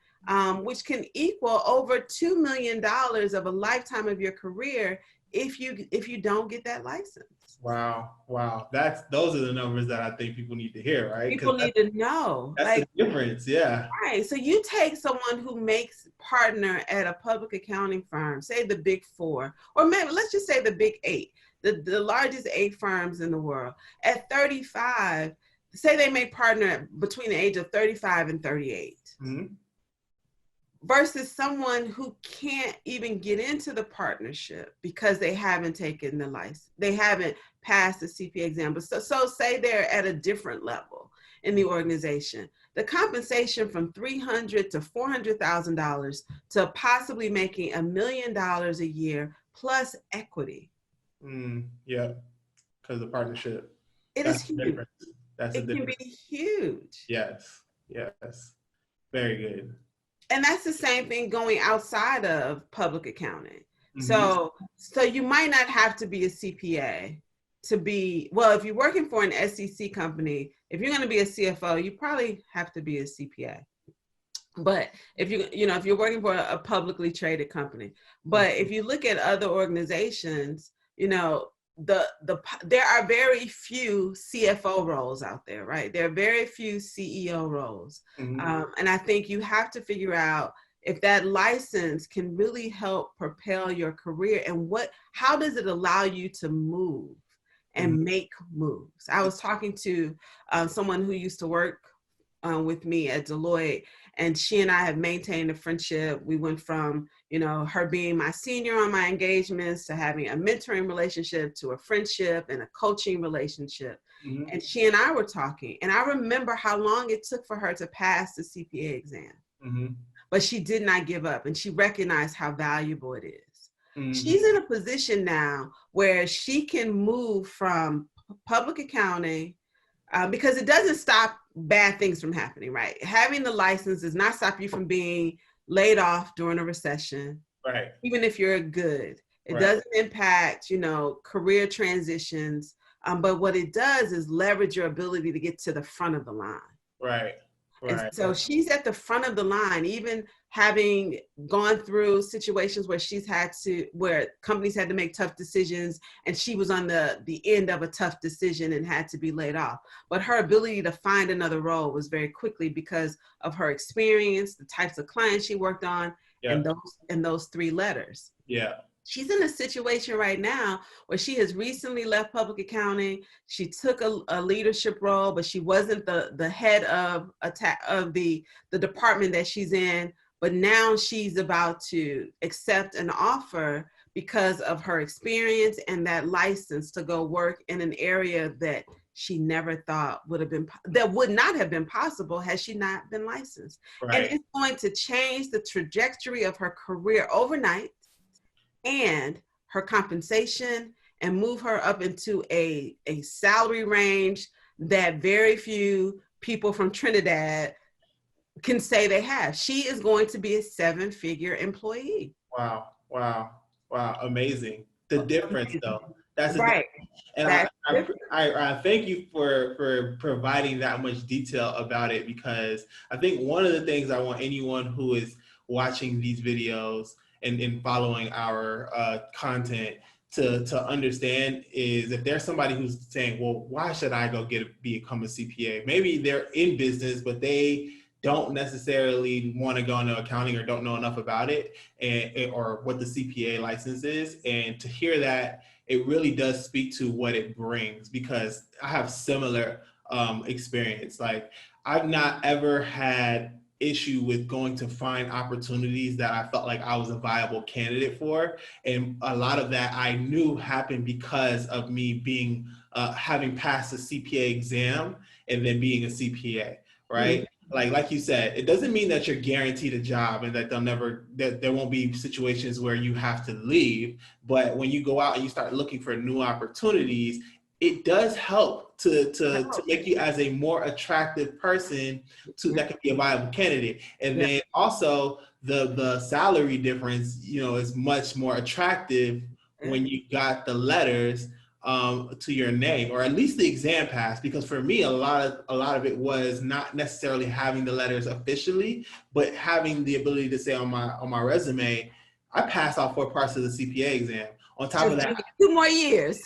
which can equal over $2 million of a lifetime of your career if you don't get that license. Wow. Those are the numbers that I think people need to hear, right? People need to know. That's the difference, yeah. Right. So you take someone who makes partner at a public accounting firm, say the Big Four, or maybe let's just say the Big Eight. The largest 8 firms in the world. At 35, say they make partner between the age of 35 and 38. Versus someone who can't even get into the partnership because they haven't taken the license. They haven't passed the CPA exam. But so say they're at a different level in the organization. The compensation from $300,000 to $400,000 to possibly making $1 million a year plus equity. Yeah, because the partnership. It is huge. It can be huge. Yes. Very good. And that's the same thing going outside of public accounting. So you might not have to be a CPA to be, well, if you're working for an SEC company, if you're going to be a CFO, you probably have to be a CPA. But if you're working for a publicly traded company, but if you look at other organizations, there are very few CFO roles out there, right? There are very few CEO roles. And I think you have to figure out if that license can really help propel your career, and how does it allow you to move and make moves. I was talking to someone who used to work with me at Deloitte, and she and I have maintained a friendship. We went from, her being my senior on my engagements to having a mentoring relationship to a friendship and a coaching relationship. And she and I were talking, and I remember how long it took for her to pass the CPA exam. But she did not give up, and she recognized how valuable it is. She's in a position now where she can move from public accounting, because it doesn't stop bad things from happening, right? Having the license does not stop you from being laid off during a recession, right? Even if you're good. It doesn't impact, career transitions. But what it does is leverage your ability to get to the front of the line. Right. And so she's at the front of the line, even having gone through situations where companies had to make tough decisions, and she was on the end of a tough decision and had to be laid off. But her ability to find another role was very quickly because of her experience, the types of clients she worked on, and those 3 letters. Yeah. She's in a situation right now where she has recently left public accounting. She took a leadership role, but she wasn't the head of the department that she's in. But now she's about to accept an offer because of her experience and that license to go work in an area that she never thought would not have been possible had she not been licensed. And it's going to change the trajectory of her career overnight, and her compensation, and move her up into a salary range that very few people from Trinidad can say they have. She is going to be a 7-figure employee. Wow. Amazing. The difference though. That's right. And I thank you for providing that much detail about it, because I think one of the things I want anyone who is watching these videos and following our content to understand is, if there's somebody who's saying, well, why should I go become a CPA? Maybe they're in business, but they don't necessarily want to go into accounting or don't know enough about it, or what the CPA license is. And to hear that, it really does speak to what it brings, because I have similar experience. Like, I've not ever had issue with going to find opportunities that I felt like I was a viable candidate for. And a lot of that I knew happened because of me being, having passed the CPA exam and then being a CPA, right? Like you said, it doesn't mean that you're guaranteed a job and that there won't be situations where you have to leave. But when you go out and you start looking for new opportunities, it does help to make you as a more attractive person that can be a viable candidate. And then also the salary difference, is much more attractive when you got the letters to your name, or at least the exam pass. Because for me, a lot of it was not necessarily having the letters officially, but having the ability to say on my resume, I passed all 4 parts of the CPA exam. On top of that, 2 more years.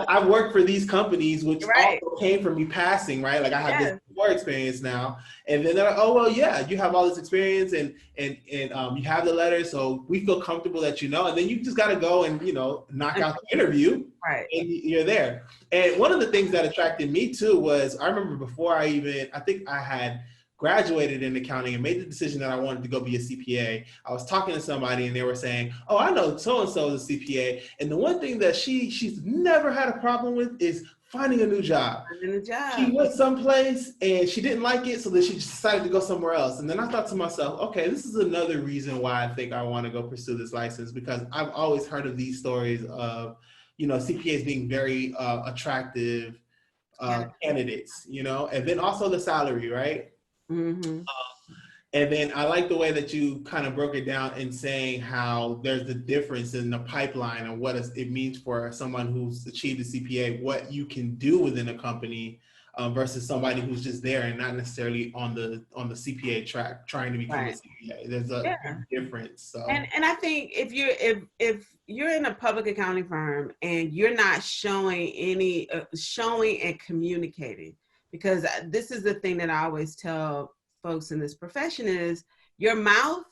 I've worked for these companies, which also came from me passing, right? Like, I have this more experience now. And then they're like, oh, well, yeah, you have all this experience and you have the letter, so we feel comfortable that and then you just got to go and, knock out the interview, and you're there. And one of the things that attracted me too was, I remember before I think I had graduated in accounting and made the decision that I wanted to go be a CPA, I was talking to somebody and they were saying, oh, I know so-and-so is a CPA. And the one thing that she's never had a problem with is finding a new job. She went someplace and she didn't like it, so then she decided to go somewhere else. And then I thought to myself, okay, this is another reason why I think I want to go pursue this license, because I've always heard of these stories of, CPAs being very attractive candidates, and then also the salary, right? And then I like the way that you kind of broke it down in saying how there's the difference in the pipeline and what it means for someone who's achieved a CPA, what you can do within a company versus somebody who's just there and not necessarily on the CPA track trying to become a CPA. There's a big difference. So and I think if you're in a public accounting firm and you're not showing and communicating, because this is the thing that I always tell folks in this profession is your mouth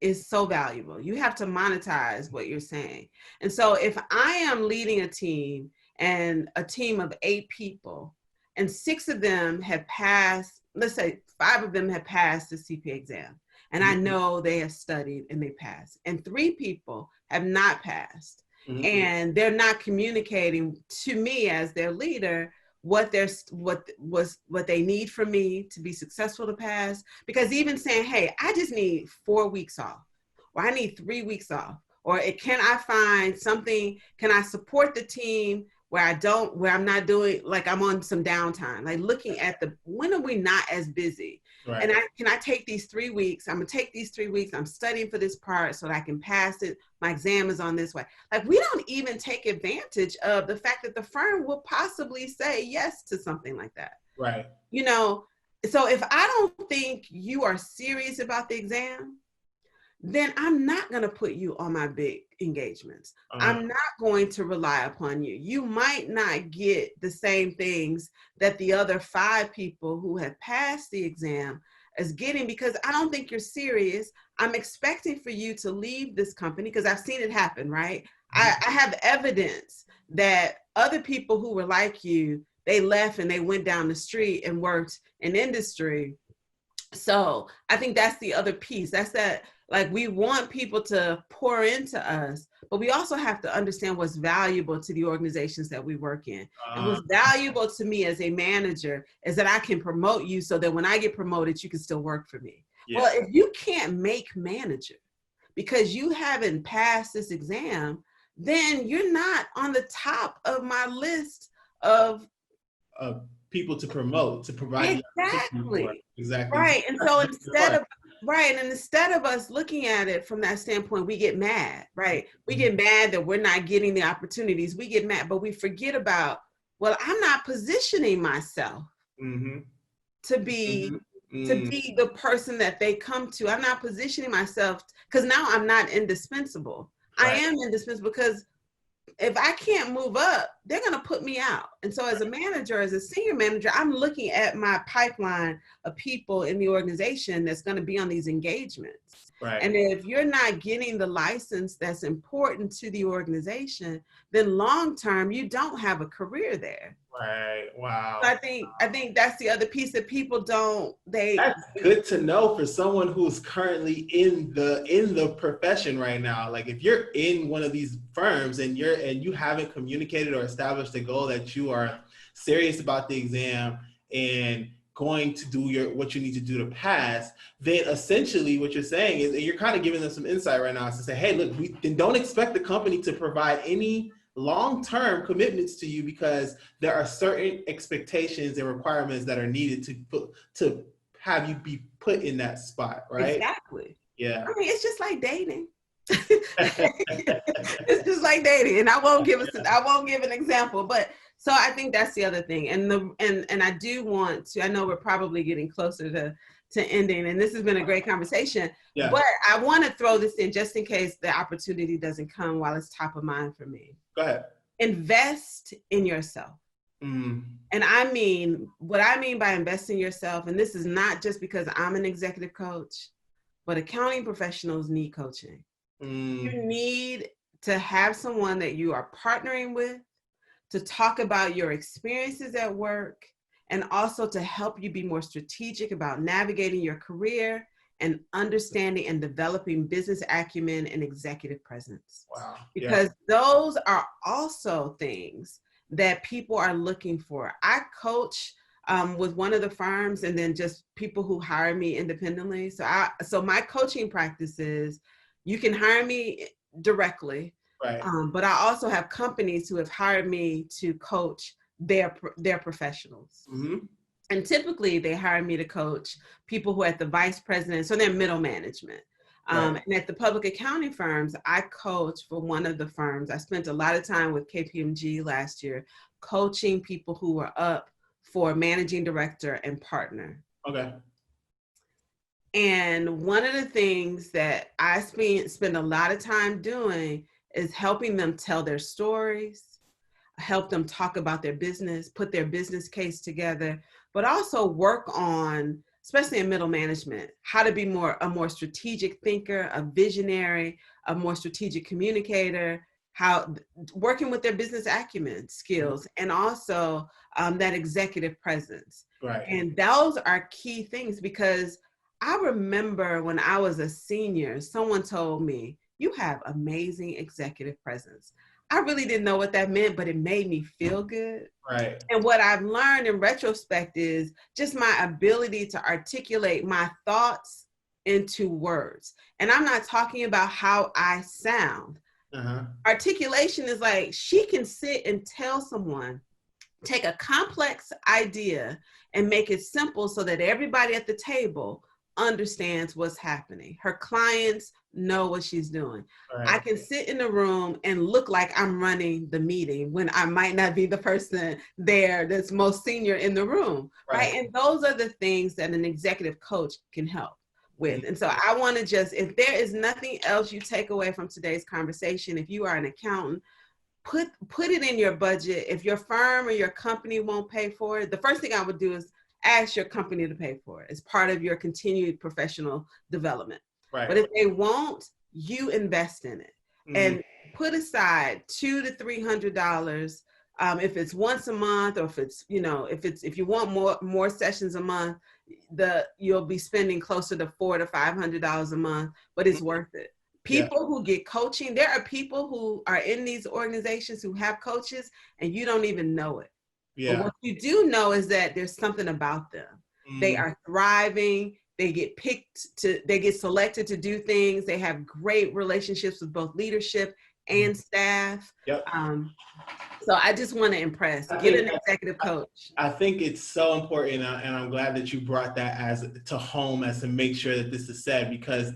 is so valuable. You have to monetize what you're saying. And so if I am leading a team and a team of 8 people and 6 of them have passed, let's say 5 of them have passed the CPA exam, and I know they have studied and they passed, and 3 people have not passed, and they're not communicating to me as their leader what they need from me to be successful to pass. Because even saying, hey, I just need 4 weeks off, or I need 3 weeks off, or can I find something, can I support the team where I'm not doing, like I'm on some downtime, like looking at when are we not as busy? Right. And can I take these 3 weeks? I'm gonna take these 3 weeks. I'm studying for this part so that I can pass it. My exam is on this way. Like, we don't even take advantage of the fact that the firm will possibly say yes to something like that. Right. You know, so if I don't think you are serious about the exam, then I'm not going to put you on my big engagements. I'm not going to rely upon you. You might not get the same things that the other 5 people who have passed the exam is getting, because I don't think you're serious. I'm expecting for you to leave this company, because I've seen it happen, right? I have evidence that other people who were like you, they left and they went down the street and worked in industry. So I think that's the other piece. That's that, like, we want people to pour into us, but we also have to understand what's valuable to the organizations that we work in. And what's valuable to me as a manager is that I can promote you so that when I get promoted, you can still work for me. Yeah. Well, if you can't make manager because you haven't passed this exam, then you're not on the top of my list of people to promote, to provide. Exactly. Right. And so instead of us looking at it from that standpoint, we get mad, right? We get mad that we're not getting the opportunities. We get mad, but we forget about, well, I'm not positioning myself to be the person that they come to. I'm not positioning myself, because now I'm not indispensable. Right. I am indispensable, because if I can't move up, they're going to put me out. And so as a manager, as a senior manager, I'm looking at my pipeline of people in the organization that's going to be on these engagements. Right. And if you're not getting the license that's important to the organization, then long-term, you don't have a career there. Right. Wow. So I think that's the other piece that people don't, that's good to know for someone who's currently in the profession right now. Like, if you're in one of these firms and you haven't communicated or established a goal that you are serious about the exam and going to do what you need to do to pass, then essentially what you're saying is, and you're kind of giving them some insight right now, is to say, hey, look, don't expect the company to provide any long-term commitments to you, because there are certain expectations and requirements that are needed to have you be put in that spot, right? Exactly. Yeah. I mean, it's just like dating. It's just like dating, and I won't give an example, but so I think that's the other thing. And I do want to, I know we're probably getting closer to ending, and this has been a great conversation, but I want to throw this in just in case the opportunity doesn't come while it's top of mind for me. Go ahead. Invest in yourself. And what I mean by investing in yourself, and this is not just because I'm an executive coach, but accounting professionals need coaching. You need to have someone that you are partnering with to talk about your experiences at work, and also to help you be more strategic about navigating your career and understanding and developing business acumen and executive presence. Wow. Because those are also things that people are looking for. I coach with one of the firms, and then just people who hire me independently. So my coaching practice is, you can hire me directly, right? But I also have companies who have hired me to coach their professionals. And typically they hire me to coach people who are at the vice president, so they're middle management. And at the public accounting firms, I coach for one of the firms. I spent a lot of time with KPMG last year, coaching people who were up for managing director and partner. Okay. And one of the things that I spend a lot of time doing is helping them tell their stories, help them talk about their business, put their business case together, but also work on, especially in middle management, how to be a more strategic thinker, a visionary, a more strategic communicator, how working with their business acumen skills, and also that executive presence. Right. And those are key things, because I remember when I was a senior, someone told me, "You have amazing executive presence." I really didn't know what that meant, but it made me feel good. Right. And what I've learned in retrospect is just my ability to articulate my thoughts into words. And I'm not talking about how I sound. Articulation is like, she can sit and tell someone, take a complex idea and make it simple so that everybody at the table understands what's happening. Her clients know what she's doing. Right. I can sit in the room and look like I'm running the meeting when I might not be the person there that's most senior in the room, right? And those are the things that an executive coach can help with. And so I want to just, if there is nothing else you take away from today's conversation, if you are an accountant, put it in your budget. If your firm or your company won't pay for it, the first thing I would do is ask your company to pay for it as part of your continued professional development. Right. But if they won't, you invest in it and put aside $200 to $300. If it's once a month, or if it's, if you want more sessions a month, you'll be spending closer to $400 to $500 a month, but it's worth it. People who get coaching, there are people who are in these organizations who have coaches and you don't even know it. But what you do know is that there's something about them. They are thriving. They get they get selected to do things. They have great relationships with both leadership and staff. Yep. So I just want to impress. Get an executive coach. I think it's so important, and I'm glad that you brought that to home as to make sure that this is said, because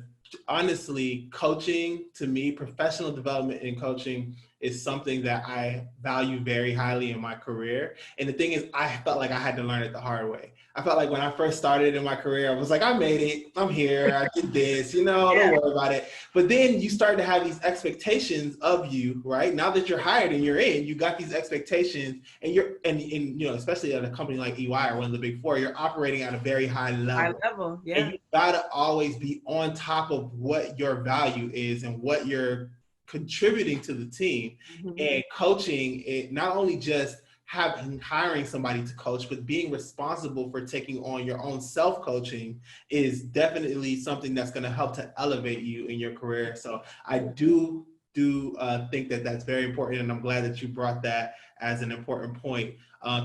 honestly, coaching, to me, professional development in coaching is something that I value very highly in my career. And the thing is, I felt like I had to learn it the hard way. I felt like when I first started in my career, I was like, I made it, I'm here, I did this, don't worry about it. But then you start to have these expectations of you, right? Now that you're hired and you're in, you got these expectations, and especially at a company like EY or one of the big four, you're operating at a very high level. High level, yeah. And you gotta always be on top of what your value is and what you're contributing to the team. And coaching, it not only just hiring somebody to coach, but being responsible for taking on your own self-coaching is definitely something that's going to help to elevate you in your career. So I do think that that's very important, and I'm glad that you brought that as an important point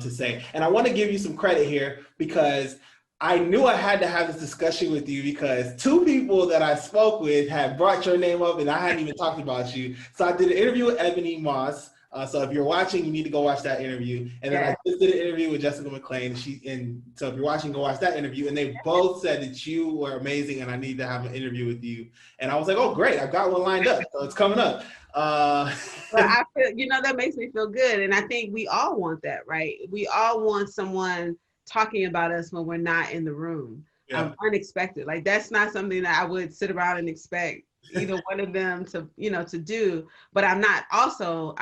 to say. And I want to give you some credit here, because I knew I had to have this discussion with you, because two people that I spoke with had brought your name up and I hadn't even talked about you. So I did an interview with Ebony Moss. So if you're watching, you need to go watch that interview. And then I just did an interview with Jessica McLean. So if you're watching, go watch that interview. And they both said that you were amazing and I need to have an interview with you. And I was like, oh, great. I've got one lined up. So it's coming up. But I feel, that makes me feel good. And I think we all want that, right? We all want someone talking about us when we're not in the room. Unexpected. Like, that's not something that I would sit around and expect either one of them to do. But I'm also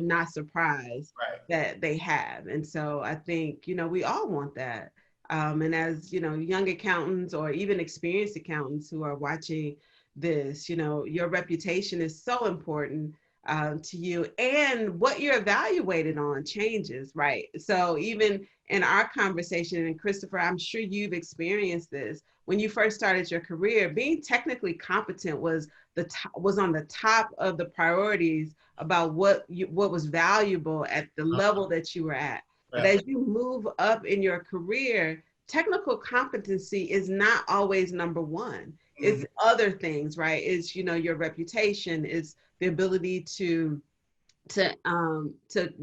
not surprised that they have. And so I think, we all want that. And as, young accountants or even experienced accountants who are watching this, your reputation is so important to you, and what you're evaluated on changes, right? So even in our conversation, and Christopher, I'm sure you've experienced this, when you first started your career, being technically competent was on the top of the priorities about what was valuable at the level that you were at. But as you move up in your career, technical competency is not always number one. It's other things, right? It's, your reputation, is the ability to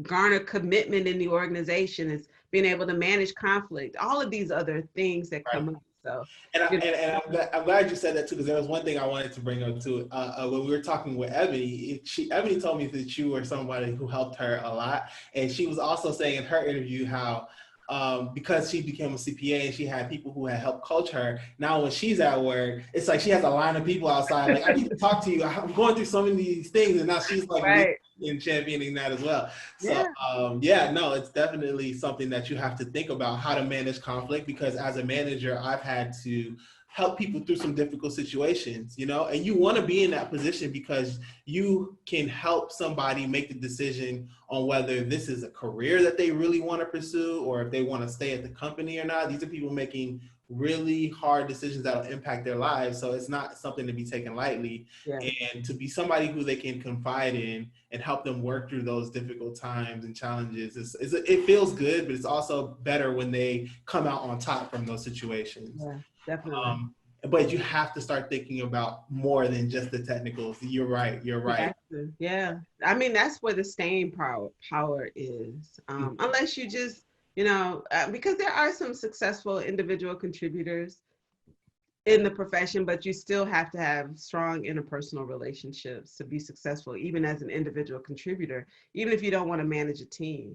garner commitment in the organization, is being able to manage conflict, all of these other things that come up. So, I'm glad you said that too, because there was one thing I wanted to bring up too. When we were talking with Ebony, Ebony told me that you were somebody who helped her a lot, and she was also saying in her interview how because she became a CPA and she had people who had helped coach her. Now when she's at work, it's like she has a line of people outside. Like, I need to talk to you. I'm going through so many of these things, and now she's like right. and championing that as well. So Yeah. no, it's definitely something that you have to think about how to manage conflict, because as a manager, I've had to help people through some difficult situations, you know, and you want to be in that position because you can help somebody make the decision on whether this is a career that they really want to pursue or if they want to stay at the company or not. These are people making really hard decisions that will impact their lives. So it's not something to be taken lightly. Yeah. And to be somebody who they can confide in and help them work through those difficult times and challenges, it feels good, but it's also better when they come out on top from those situations. Yeah, definitely. But you have to start thinking about more than just the technicals. You're right. Yeah. I mean, that's where the staying power is. Unless you just, because there are some successful individual contributors in the profession, but you still have to have strong interpersonal relationships to be successful, even as an individual contributor, even if you don't want to manage a team,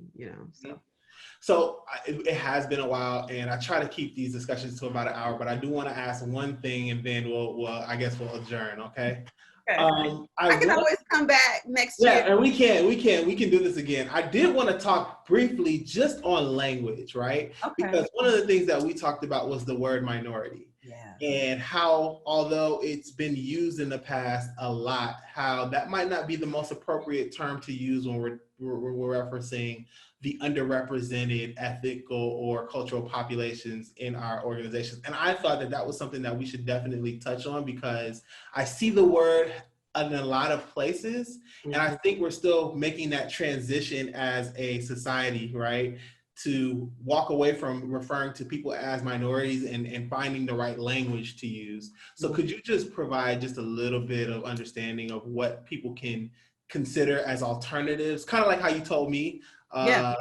So it has been a while, and I try to keep these discussions to about an hour, but I do want to ask one thing, and then we'll adjourn. Okay. I can always come back next year. Yeah, and we can do this again. I did want to talk briefly just on language, right? Okay. Because one of the things that we talked about was the word minority. Yeah. And how, although it's been used in the past a lot, how that might not be the most appropriate term to use when we're referencing the underrepresented ethical or cultural populations in our organizations. And I thought that was something that we should definitely touch on, because I see the word in a lot of places, and I think we're still making that transition as a society, right? To walk away from referring to people as minorities and finding the right language to use. So could you just provide just a little bit of understanding of what people can consider as alternatives? Kind of like how you told me. Yeah.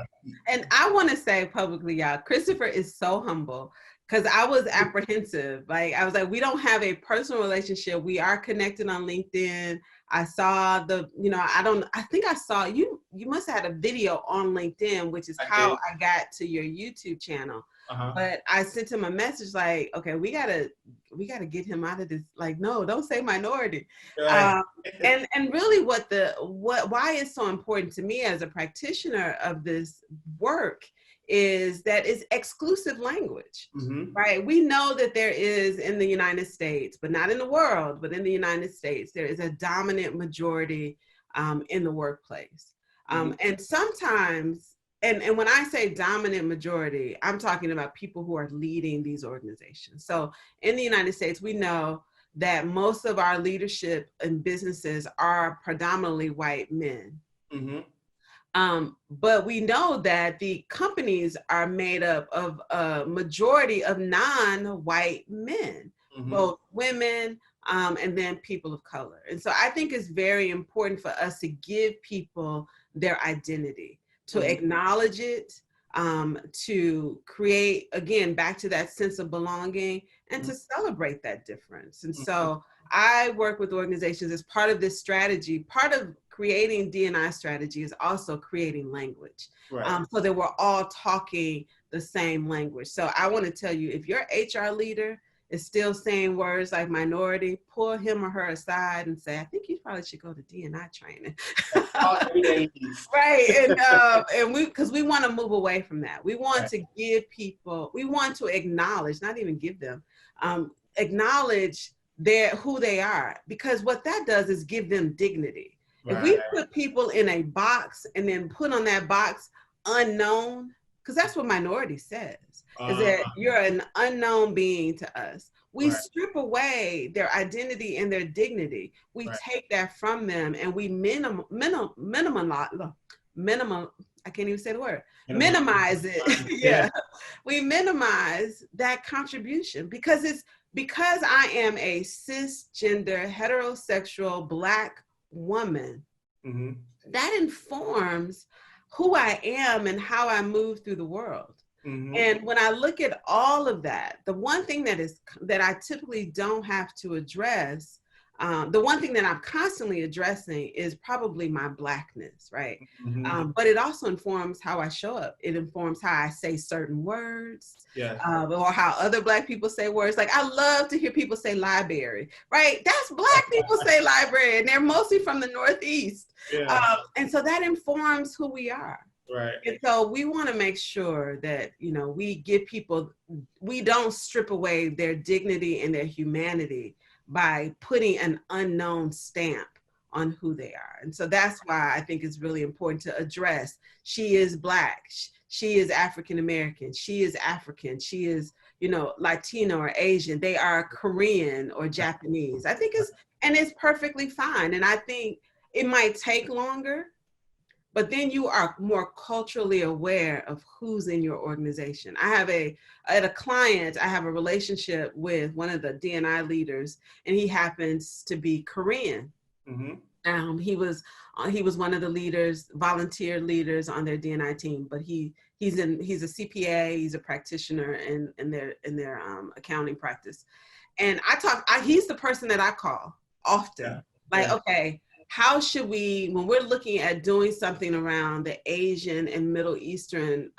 And I want to say publicly, y'all, Christopher is so humble, because I was apprehensive. Like, I was like, we don't have a personal relationship. We are connected on LinkedIn. I saw I think I saw you must have had a video on LinkedIn, which is how I got to your YouTube channel. But I sent him a message like, okay, we gotta get him out of this. Like, no, don't say minority. Right. And really why it's so important to me as a practitioner of this work is that it's exclusive language, right? We know that there is in the United States, but not in the world, but in the United States, there is a dominant majority in the workplace. And sometimes, and when I say dominant majority, I'm talking about people who are leading these organizations. So in the United States, we know that most of our leadership in businesses are predominantly white men. But we know that the companies are made up of a majority of non-white men, both women and then people of color. And so I think it's very important for us to give people their identity, to acknowledge it, to create, again, back to that sense of belonging, and to celebrate that difference. And so I work with organizations as part of this strategy. Part of creating D&I strategy is also creating language, so that we're all talking the same language. So I want to tell you, if your HR leader is still saying words like minority, pull him or her aside and say, I think you probably should go to D&I training. Right. And because we want to move away from that. We want to give people, we want to acknowledge, not even give them, acknowledge who they are, because what that does is give them dignity. If we put people in a box and then put on that box unknown, because that's what minority says, is that you're an unknown being to us. We strip away their identity and their dignity. We take that from them, and we minimize it. We minimize that contribution, because I am a cisgender, heterosexual Black woman. That informs who I am and how I move through the world. And when I look at all of that, the one thing that I typically don't have to address, the one thing that I'm constantly addressing is probably my Blackness, right? But it also informs how I show up. It informs how I say certain words, or how other Black people say words. Like, I love to hear people say library, right? That's Black people say library, and they're mostly from the Northeast. And so that informs who we are. Right. And so we want to make sure that, we give people, we don't strip away their dignity and their humanity by putting an unknown stamp on who they are. And so that's why I think it's really important to address, she is Black, she is African American, she is African, she is, Latino or Asian, they are Korean or Japanese. I think it's perfectly fine. And I think it might take longer, but then you are more culturally aware of who's in your organization. I have a relationship with one of the D&I leaders, and he happens to be Korean. He was one of the leaders, volunteer leaders on their D&I team, but he's a CPA, he's a practitioner in their accounting practice. And he's the person that I call often. Okay, how should we, when we're looking at doing something around the Asian and Middle Eastern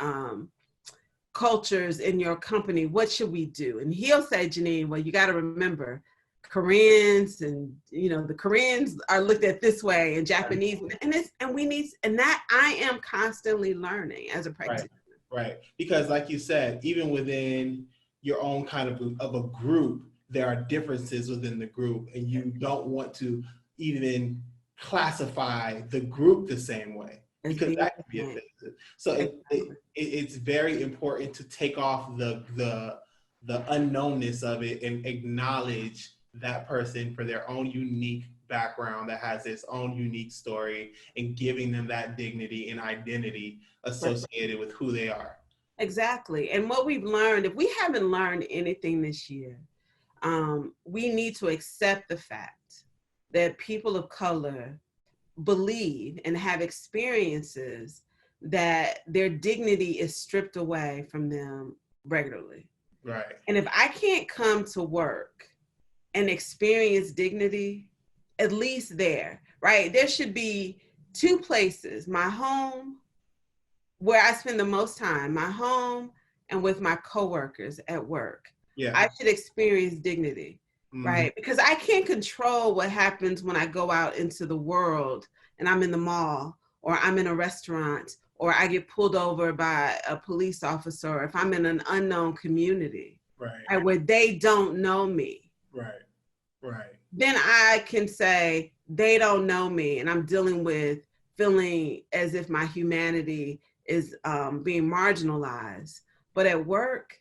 cultures in your company, what should we do? And he'll say, Jeannine, well, you got to remember, Koreans and, the Koreans are looked at this way, and Japanese, and that I am constantly learning as a practitioner. Right. Because like you said, even within your own kind of a group, there are differences within the group, and you don't want to even classify the group the same way, because that can be offensive. So it's very important to take off the unknownness of it and acknowledge that person for their own unique background that has its own unique story, and giving them that dignity and identity associated with who they are. Exactly. And what we've learned, if we haven't learned anything this year, we need to accept the fact that people of color believe and have experiences that their dignity is stripped away from them regularly. Right. And if I can't come to work and experience dignity, at least there, right? There should be two places, my home, where I spend the most time, my home, and with my coworkers at work. I should experience dignity. Right? Because I can't control what happens when I go out into the world and I'm in the mall, or I'm in a restaurant, or I get pulled over by a police officer, or if I'm in an unknown community, right, where they don't know me. Right. Then I can say, they don't know me, and I'm dealing with feeling as if my humanity is being marginalized. But at work,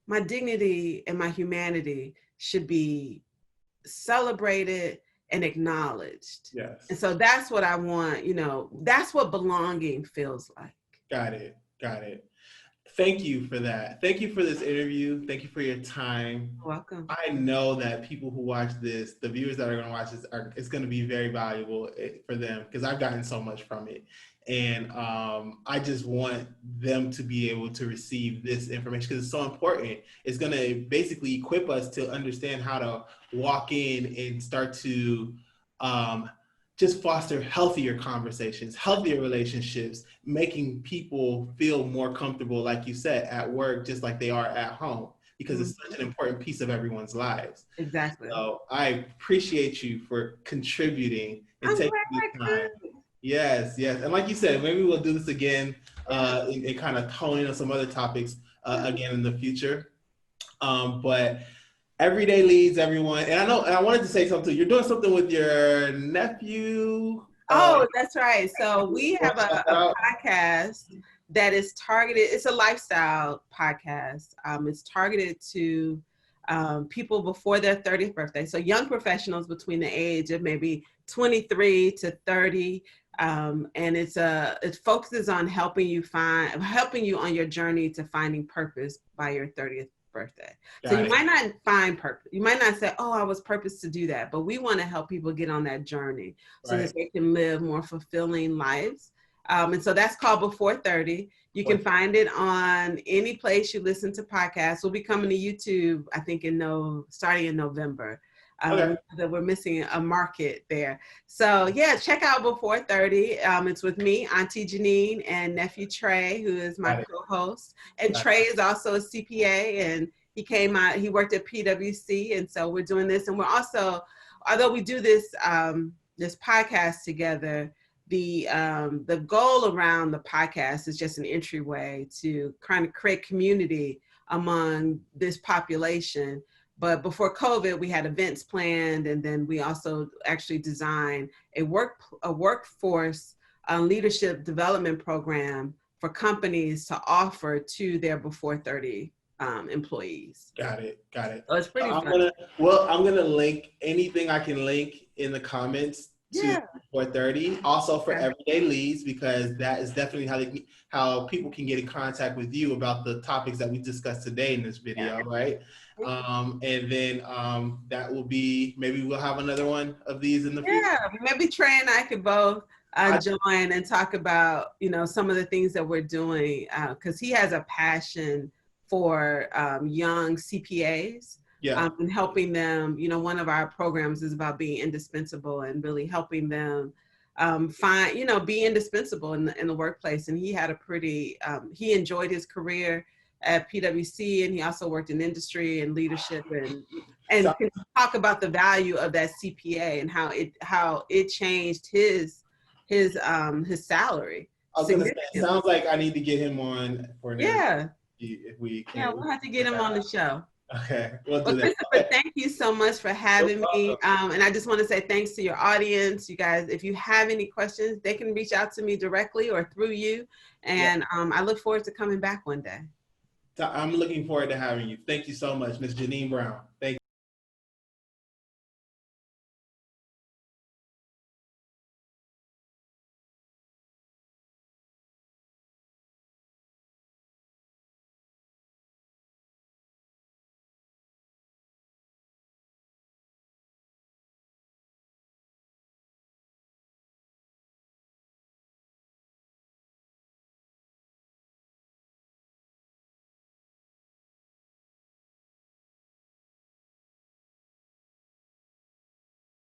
my dignity and my humanity should be celebrated and acknowledged. Yes. And so that's what I want, that's what belonging feels like. Got it. Thank you for that. Thank you for this interview. Thank you for your time. You're welcome. I know that people who watch this, the viewers that are going to watch this, it's going to be very valuable for them, because I've gotten so much from it. And I just want them to be able to receive this information, because it's so important. It's going to basically equip us to understand how to walk in and start to just foster healthier conversations, healthier relationships, making people feel more comfortable, like you said, at work, just like they are at home, because it's such an important piece of everyone's lives. Exactly. So I appreciate you for contributing and taking the time. Yes. And like you said, maybe we'll do this again and kind of hone in on some other topics again in the future. But everyday leads, everyone. And I wanted to say something. You're doing something with your nephew. Oh, that's right. So we have a podcast that is targeted. It's a lifestyle podcast. It's targeted to people before their 30th birthday. So young professionals between the age of maybe 23 to 30. And it focuses on helping you on your journey to finding purpose by your 30th birthday. So you might not find purpose. You might not say, oh, I was purposed to do that. But we want to help people get on that journey so that they can live more fulfilling lives. And so that's called Before 30. You can find it on any place you listen to podcasts. We'll be coming to YouTube, I think, starting in November. Okay. That we're missing a market there. So yeah, check out Before 30. It's with me, Auntie Jeannine, and nephew Trey, who is my co-host. And Trey is also a CPA, and he worked at PwC, and so we're doing this. And we're also, although we do this this podcast together, the goal around the podcast is just an entryway to kind of create community among this population. But before COVID, we had events planned, and then we also actually designed a workforce leadership development program for companies to offer to their Before 30 employees. Got it. So it's pretty fun. I'm gonna link anything I can link in the comments to Before 30. Also for Everyday Leads, because that is definitely how people can get in contact with you about the topics that we discussed today in this video, right? And then that will be, maybe we'll have another one of these in the future. Yeah, maybe Trey and I could both join and talk about, some of the things that we're doing, because he has a passion for young CPAs. And helping them, one of our programs is about being indispensable and really helping them be indispensable in the workplace. And he had he enjoyed his career at PwC, and he also worked in industry and leadership, and can talk about the value of that CPA and how it changed his salary. I was gonna say, it sounds like I need to get him on for an interview if we can. Yeah, we'll have to get him on the show. Okay, we'll do that. Christopher, thank you so much for having me. And I just want to say thanks to your audience. You guys, if you have any questions, they can reach out to me directly or through you. And I look forward to coming back one day. I'm looking forward to having you. Thank you so much, Ms. Jeannine Brown. Thank you.